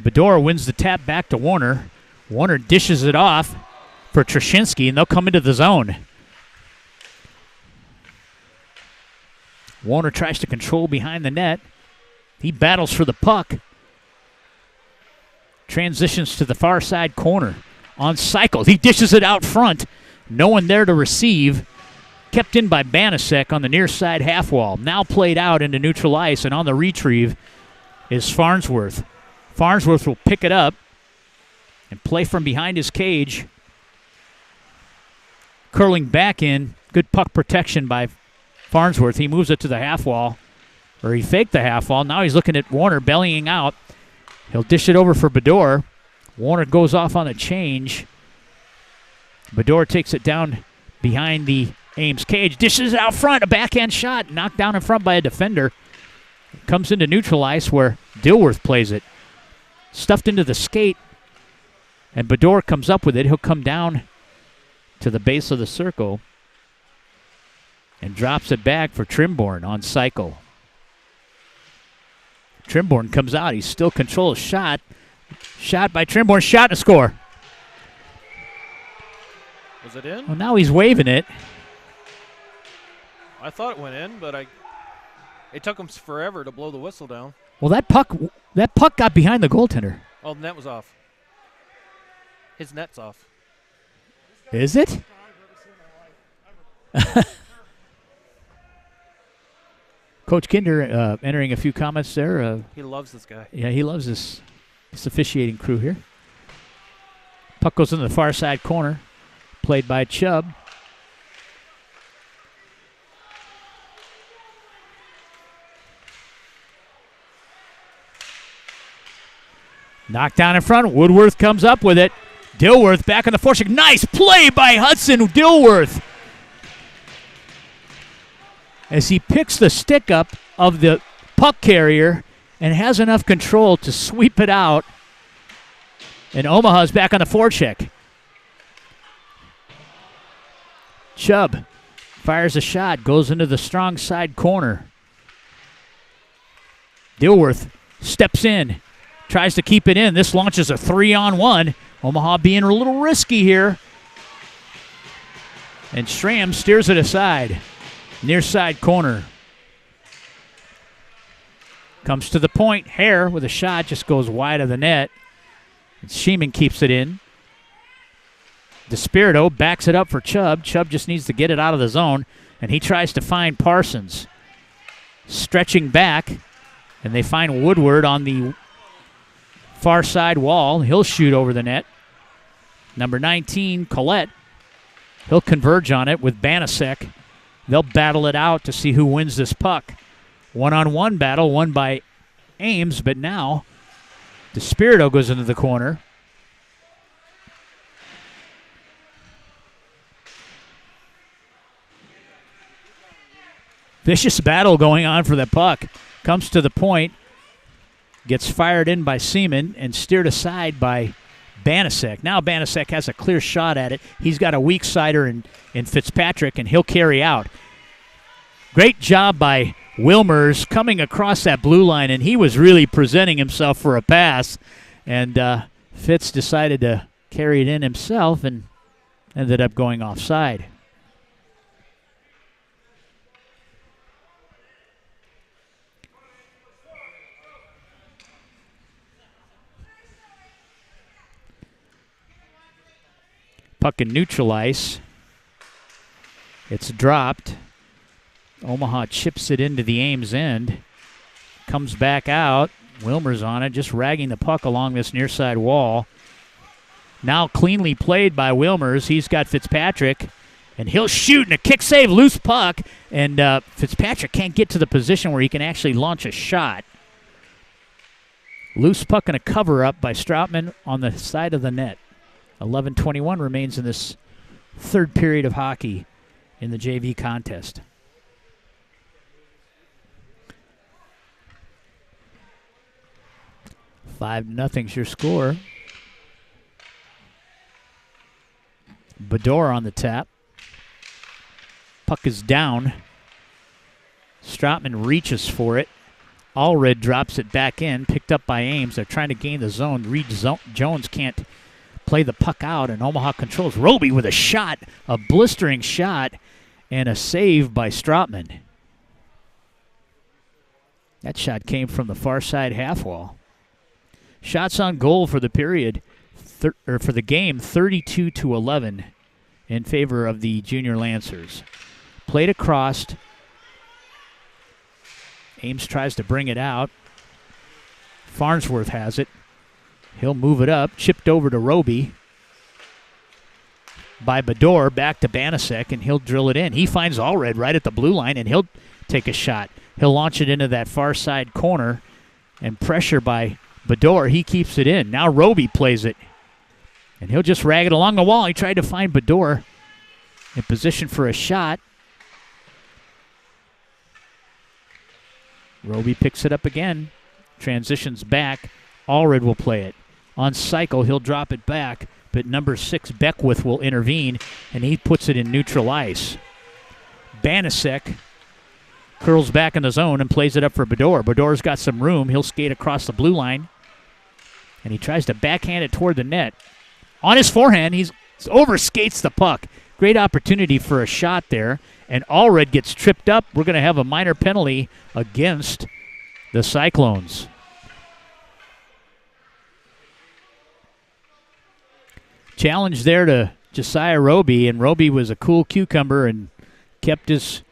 Bedore wins the tap back to Warner. Warner dishes it off for Trashinsky, and they'll come into the zone. Warner tries to control behind the net. He battles for the puck. Transitions to the far side corner on Cyclones. He dishes it out front. No one there to receive. Kept in by Banasek on the near side half wall. Now played out into neutral ice, and on the retrieve is Farnsworth. Farnsworth will pick it up and play from behind his cage. Curling back in. Good puck protection by Farnsworth. He moves it to the half wall, or he faked the half wall. Now he's looking at Warner bellying out. He'll dish it over for Bedore. Warner goes off on a change. Bedore takes it down behind the Ames cage. Dishes it out front. A backhand shot. Knocked down in front by a defender. Comes into neutral ice where Dilworth plays it. Stuffed into the skate. And Bedore comes up with it. He'll come down to the base of the circle and drops it back for Trimborn on cycle. Trimborn comes out. He still controls shot. Shot by Trimborn. Shot and score. Was it in? Well, now he's waving it. I thought it went in, but it took him forever to blow the whistle down. Well, that puck got behind the goaltender. Oh, the net was off. His net's off. Is it? Coach Kinder entering a few comments there. He loves this guy. Yeah, he loves this officiating crew here. Puck goes into the far side corner. Played by Chubb. Knocked down in front. Woodworth comes up with it. Dilworth back on the forecheck. Nice play by Hudson Dilworth, as he picks the stick up of the puck carrier and has enough control to sweep it out. And Omaha's back on the forecheck. Chubb fires a shot, goes into the strong side corner. Dilworth steps in, tries to keep it in. This launches a 3-on-1. Omaha being a little risky here. And Schramm steers it aside. Near side corner. Comes to the point. Hare with a shot just goes wide of the net. And Sheeman keeps it in. DeSpirito backs it up for Chubb. Chubb just needs to get it out of the zone, and he tries to find Parsons. Stretching back, and they find Woodward on the far side wall. He'll shoot over the net. Number 19, Collette. He'll converge on it with Banasek. They'll battle it out to see who wins this puck. One-on-one battle won by Ames, but now DeSpirito goes into the corner. Vicious battle going on for the puck. Comes to the point. Gets fired in by Seaman and steered aside by Banasek. Now Banasek has a clear shot at it. He's got a weak sider in Fitzpatrick, and he'll carry out. Great job by Wilmers coming across that blue line, and he was really presenting himself for a pass. And Fitz decided to carry it in himself and ended up going offside. Puck in neutral ice. It's dropped. Omaha chips it into the Ames end. Comes back out. Wilmer's on it, just ragging the puck along this near side wall. Now cleanly played by Wilmers. He's got Fitzpatrick, and he'll shoot, and a kick save, loose puck, and Fitzpatrick can't get to the position where he can actually launch a shot. Loose puck and a cover-up by Stroutman on the side of the net. 11:21 remains in this third period of hockey in the JV contest. 5-0's your score. Bador on the tap. Puck is down. Stroutman reaches for it. Allred drops it back in, picked up by Ames. They're trying to gain the zone. Reed Jones can't play the puck out, and Omaha controls. Roby with a shot, a blistering shot, and a save by Stroutman. That shot came from the far side half wall. Shots on goal for the period, for the game, 32-11 in favor of the Junior Lancers. Played across. Ames tries to bring it out. Farnsworth has it. He'll move it up. Chipped over to Roby. By Bador, back to Banasek, and he'll drill it in. He finds Allred right at the blue line, and he'll take a shot. He'll launch it into that far side corner, and pressure by Bador. He keeps it in. Now Roby plays it, and he'll just rag it along the wall. He tried to find Bador in position for a shot. Roby picks it up again, transitions back. Allred will play it. On cycle, he'll drop it back, but number 6, Beckwith, will intervene, and he puts it in neutral ice. Banasek curls back in the zone and plays it up for Bador. Bador's got some room. He'll skate across the blue line, and he tries to backhand it toward the net. On his forehand, he overskates the puck. Great opportunity for a shot there, and Allred gets tripped up. We're going to have a minor penalty against the Cyclones. Challenge there to Josiah Roby, and Roby was a cool cucumber and kept his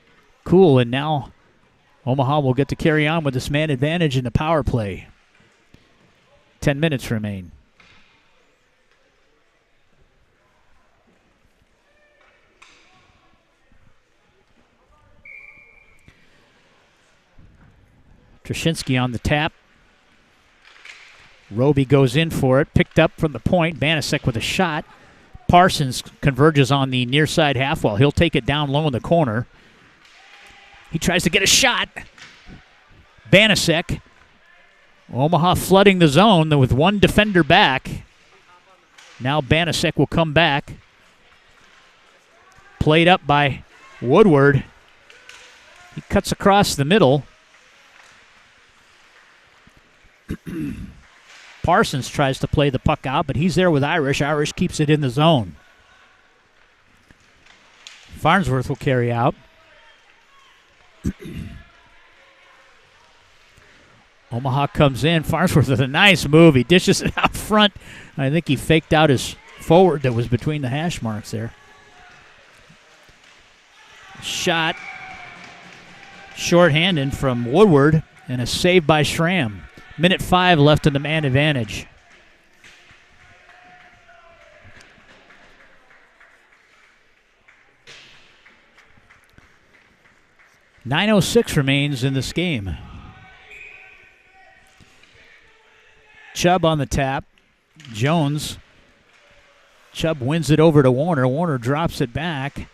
cool, and now Omaha will get to carry on with this man advantage in the power play. 10 minutes remain. Trashinsky on the tap. Roby goes in for it, picked up from the point. Banasek with a shot. Parsons converges on the near side half wall. He'll take it down low in the corner. He tries to get a shot. Banasek. Omaha flooding the zone with one defender back. Now Banasek will come back. Played up by Woodward. He cuts across the middle. Parsons tries to play the puck out, but he's there with Irish. Irish keeps it in the zone. Farnsworth will carry out. Omaha comes in. Farnsworth with a nice move. He dishes it out front. I think he faked out his forward that was between the hash marks there. Shot. Shorthanded from Woodward, and a save by Schramm. Minute 5 left in the man advantage. .906 remains in this game. Chubb on the tap. Jones. Chubb wins it over to Warner. Warner drops it back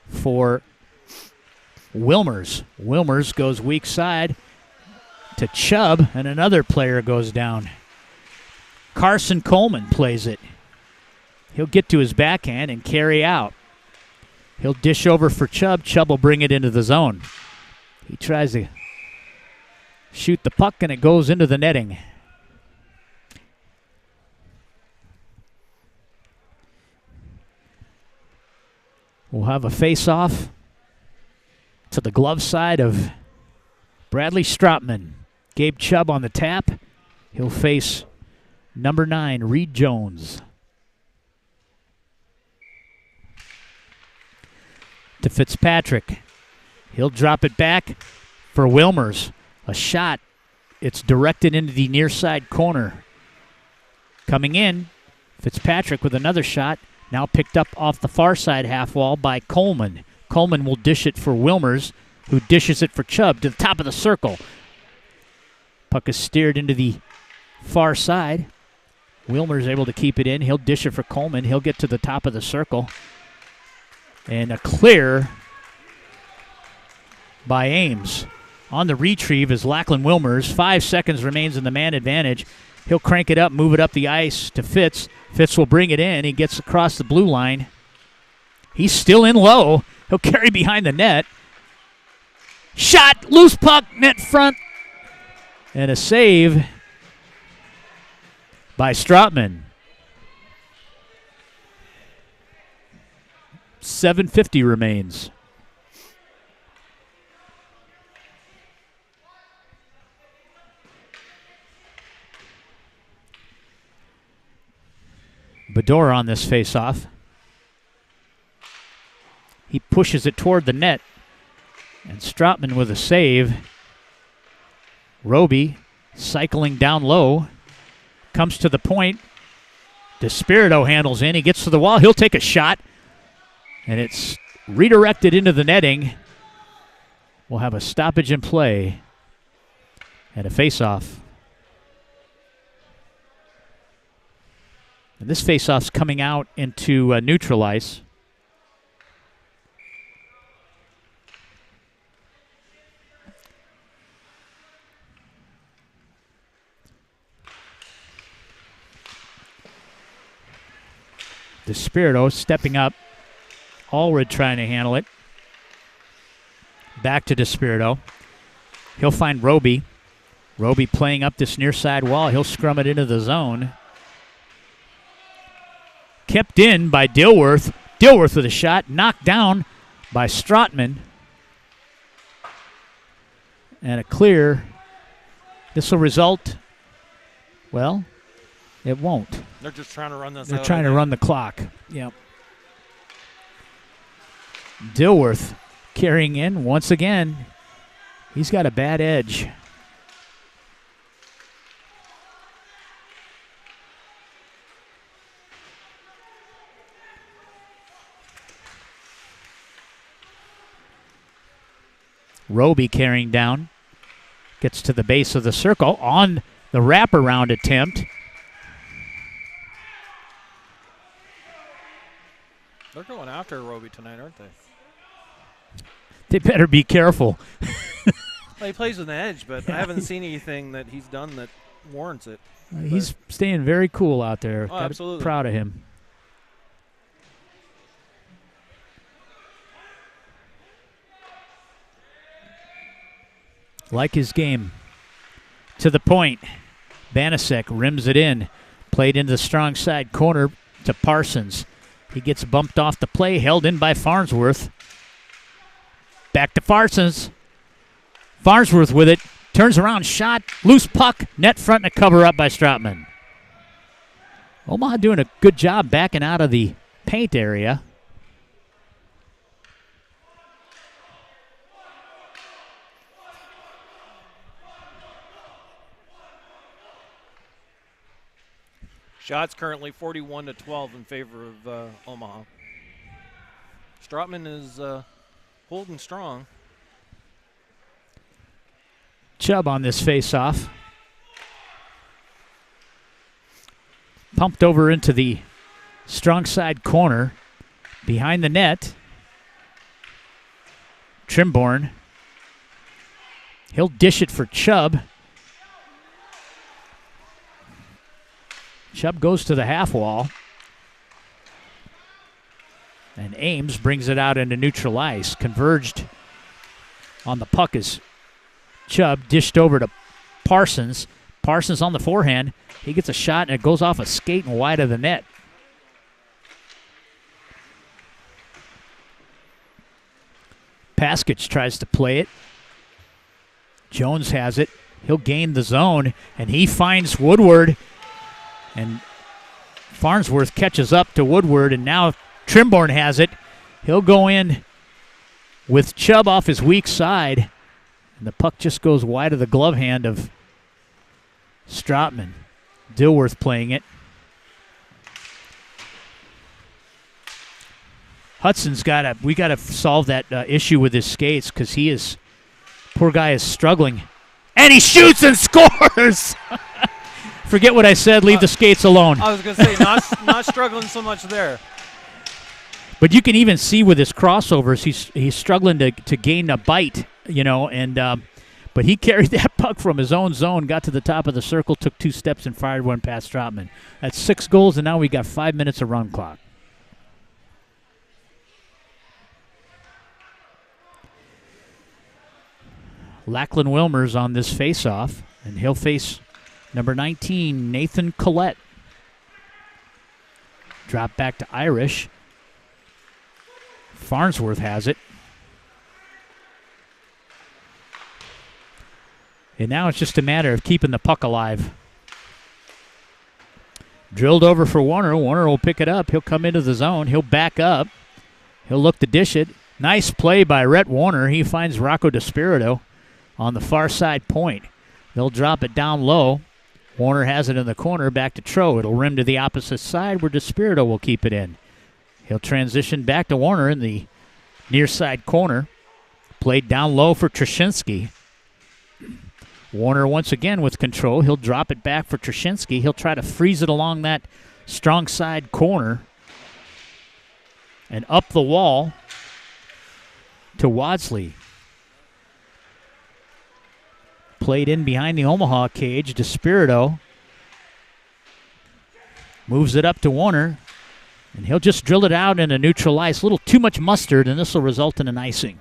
for Wilmers. Wilmers goes weak side to Chubb, and another player goes down. Carson Coleman plays it. He'll get to his backhand and carry out. He'll dish over for Chubb. Chubb will bring it into the zone. He tries to shoot the puck, and it goes into the netting. We'll have a face-off to the glove side of Bradley Stropman. Gabe Chubb on the tap. He'll face number 9, Reed Jones. To Fitzpatrick. He'll drop it back for Wilmers. A shot. It's directed into the near side corner. Coming in, Fitzpatrick with another shot. Now picked up off the far side half wall by Coleman. Coleman will dish it for Wilmers, who dishes it for Chubb to the top of the circle. Puck is steered into the far side. Wilmer's able to keep it in. He'll dish it for Coleman. He'll get to the top of the circle. And a clear by Ames. On the retrieve is Lachlan Wilmers. 5 seconds remains in the man advantage. He'll crank it up, move it up the ice to Fitz. Fitz will bring it in. He gets across the blue line. He's still in low. He'll carry behind the net. Shot, loose puck, net front. And a save by Stropman. 7:50 remains. Bedore on this faceoff. He pushes it toward the net. And Stropman with a save. Roby cycling down low. Comes to the point. DeSpirito handles in. He gets to the wall. He'll take a shot. And it's redirected into the netting. We'll have a stoppage in play. And a faceoff. And this faceoff's coming out into neutral ice. DeSpirito stepping up. Allred trying to handle it. Back to DeSpirito. He'll find Roby. Roby playing up this near side wall. He'll scrum it into the zone. Kept in by Dilworth. Dilworth with a shot. Knocked down by Stropman. And a clear. This will result, well, it won't. They're just trying to run this They're out, trying to run the clock. Yep. Dilworth carrying in once again. He's got a bad edge. Roby carrying down. Gets to the base of the circle on the wraparound attempt. They're going after Roby tonight, aren't they? They better be careful. Well, he plays with an edge, but I haven't seen anything that he's done that warrants it. He's staying very cool out there. Oh, absolutely. Proud of him. Like his game. To the point. Banasek rims it in. Played into the strong side corner to Parsons. He gets bumped off the play, held in by Farnsworth. Back to Parsons. Farnsworth with it. Turns around, shot, loose puck, net front, and a cover up by Stropman. Omaha doing a good job backing out of the paint area. Shots currently 41-12 in favor of Omaha. Stropman is holding strong. Chubb on this face-off. Pumped over into the strong side corner. Behind the net. Trimborn. He'll dish it for Chubb. Chubb goes to the half wall. And Ames brings it out into neutral ice. Converged on the puck is Chubb, dished over to Parsons. Parsons on the forehand. He gets a shot, and it goes off a skate and wide of the net. Paskich tries to play it. Jones has it. He'll gain the zone, and he finds Woodward. And Farnsworth catches up to Woodward, and now Trimborn has it. He'll go in with Chubb off his weak side, and the puck just goes wide of the glove hand of Stratman. Dilworth playing it. We got to solve that issue with his skates because poor guy is struggling. And he shoots and scores! Forget what I said, leave the skates alone. I was going to say, not struggling so much there. But you can even see with his crossovers, he's struggling to gain a bite, but he carried that puck from his own zone, got to the top of the circle, took 2 steps and fired one past Stratman. That's 6 goals, and now we got 5 minutes of run clock. Lachlan Wilmers on this face-off, and he'll face number 19, Nathan Collette. Drop back to Irish. Farnsworth has it. And now it's just a matter of keeping the puck alive. Drilled over for Warner. Warner will pick it up. He'll come into the zone. He'll back up. He'll look to dish it. Nice play by Rhett Warner. He finds Rocco DeSpirito on the far side point. They'll drop it down low. Warner has it in the corner. Back to Tro. It'll rim to the opposite side where DeSpirito will keep it in. He'll transition back to Warner in the near side corner. Played down low for Trashinsky. Warner once again with control. He'll drop it back for Trashinsky. He'll try to freeze it along that strong side corner. And up the wall to Wadsley. Played in behind the Omaha cage. DeSpirito moves it up to Warner. And he'll just drill it out into neutral ice. A little too much mustard, and this will result in an icing.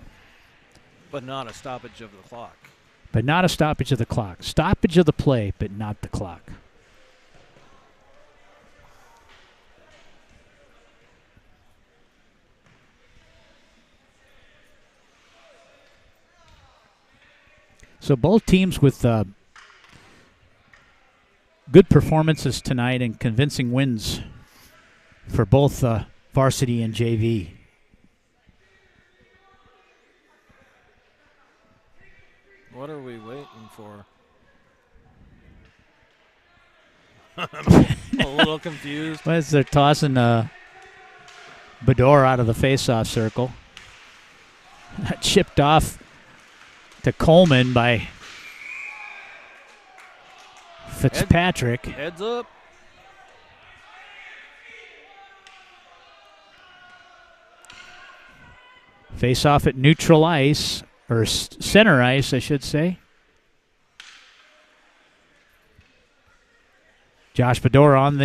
But not a stoppage of the clock. But not a stoppage of the clock. Stoppage of the play, but not the clock. So both teams with good performances tonight and convincing wins for both varsity and JV. What are we waiting for? I'm a little confused. Well, as they're tossing Bedore out of the face-off circle. Chipped off to Coleman by Fitzpatrick. Heads up. Face off at neutral ice, or center ice, I should say. Josh Bedore on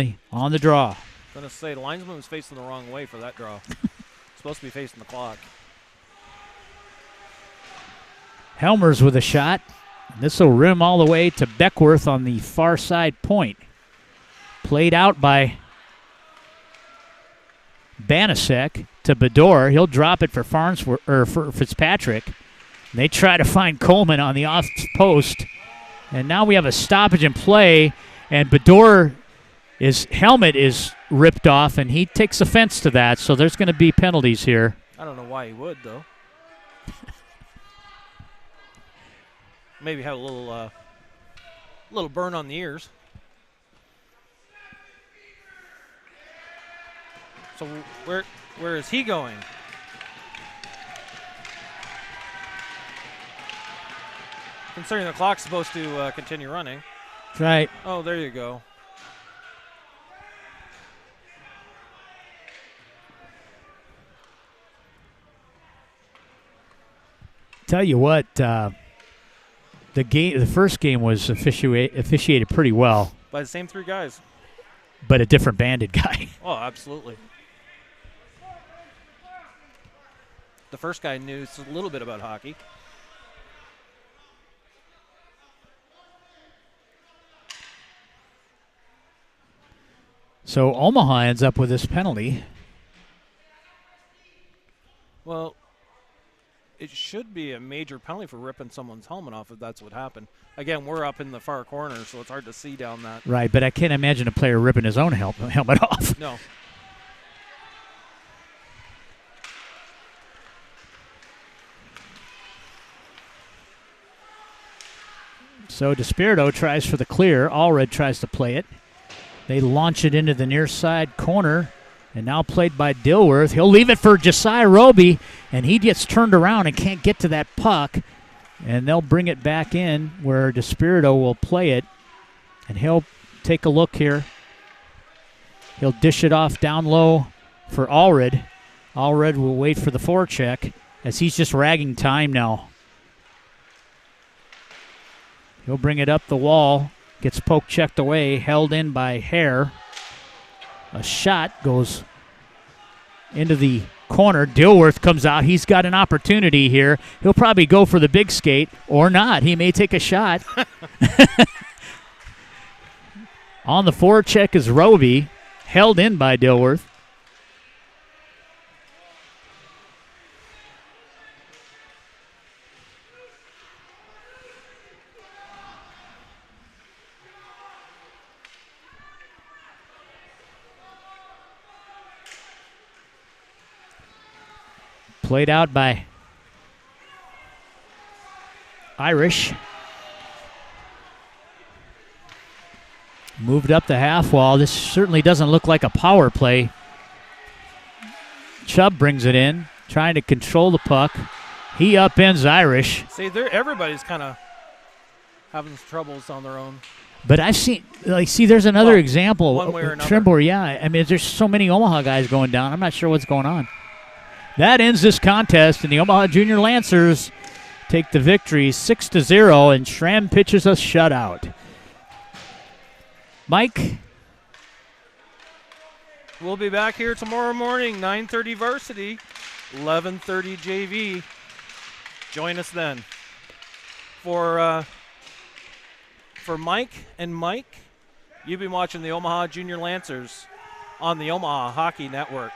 the draw. Gonna say the linesman was facing the wrong way for that draw. Supposed to be facing the clock. Helmers with a shot. This will rim all the way to Beckworth on the far side point. Played out by Banasek to Bedore. He'll drop it for Farnsworth or for Fitzpatrick. They try to find Coleman on the off post. And now we have a stoppage in play, and Bedore, his helmet is ripped off, and he takes offense to that, so there's going to be penalties here. I don't know why he would, though. Maybe have a little burn on the ears. So where is he going? Considering the clock's supposed to continue running. That's right. Oh, there you go. Tell you what, the first game was officiated pretty well. By the same 3 guys. But a different banded guy. Oh, absolutely. The first guy knew a little bit about hockey. So Omaha ends up with this penalty. Well, it should be a major penalty for ripping someone's helmet off if that's what happened. Again, we're up in the far corner, so it's hard to see down that. Right, but I can't imagine a player ripping his own helmet off. No. So DeSpirito tries for the clear. Allred tries to play it. They launch it into the near side corner, and now played by Dilworth. He'll leave it for Josiah Roby, and he gets turned around and can't get to that puck. And they'll bring it back in where DeSpirito will play it, and he'll take a look here. He'll dish it off down low for Allred. Allred will wait for the forecheck as he's just ragging time now. He'll bring it up the wall, gets poke checked away, held in by Hare. A shot goes into the corner. Dilworth comes out. He's got an opportunity here. He'll probably go for the big skate or not. He may take a shot. On the forecheck is Roby, held in by Dilworth. Played out by Irish. Moved up the half wall. This certainly doesn't look like a power play. Chubb brings it in, trying to control the puck. He upends Irish. See, everybody's kind of having troubles on their own. But I've seen, there's another example. One way or another. Trimble, yeah. I mean, there's so many Omaha guys going down. I'm not sure what's going on. That ends this contest, and the Omaha Junior Lancers take the victory 6-0, and Schramm pitches a shutout. Mike? We'll be back here tomorrow morning, 9:30 Varsity, 11:30 JV. Join us then. For Mike and Mike, you've been watching the Omaha Junior Lancers on the Omaha Hockey Network.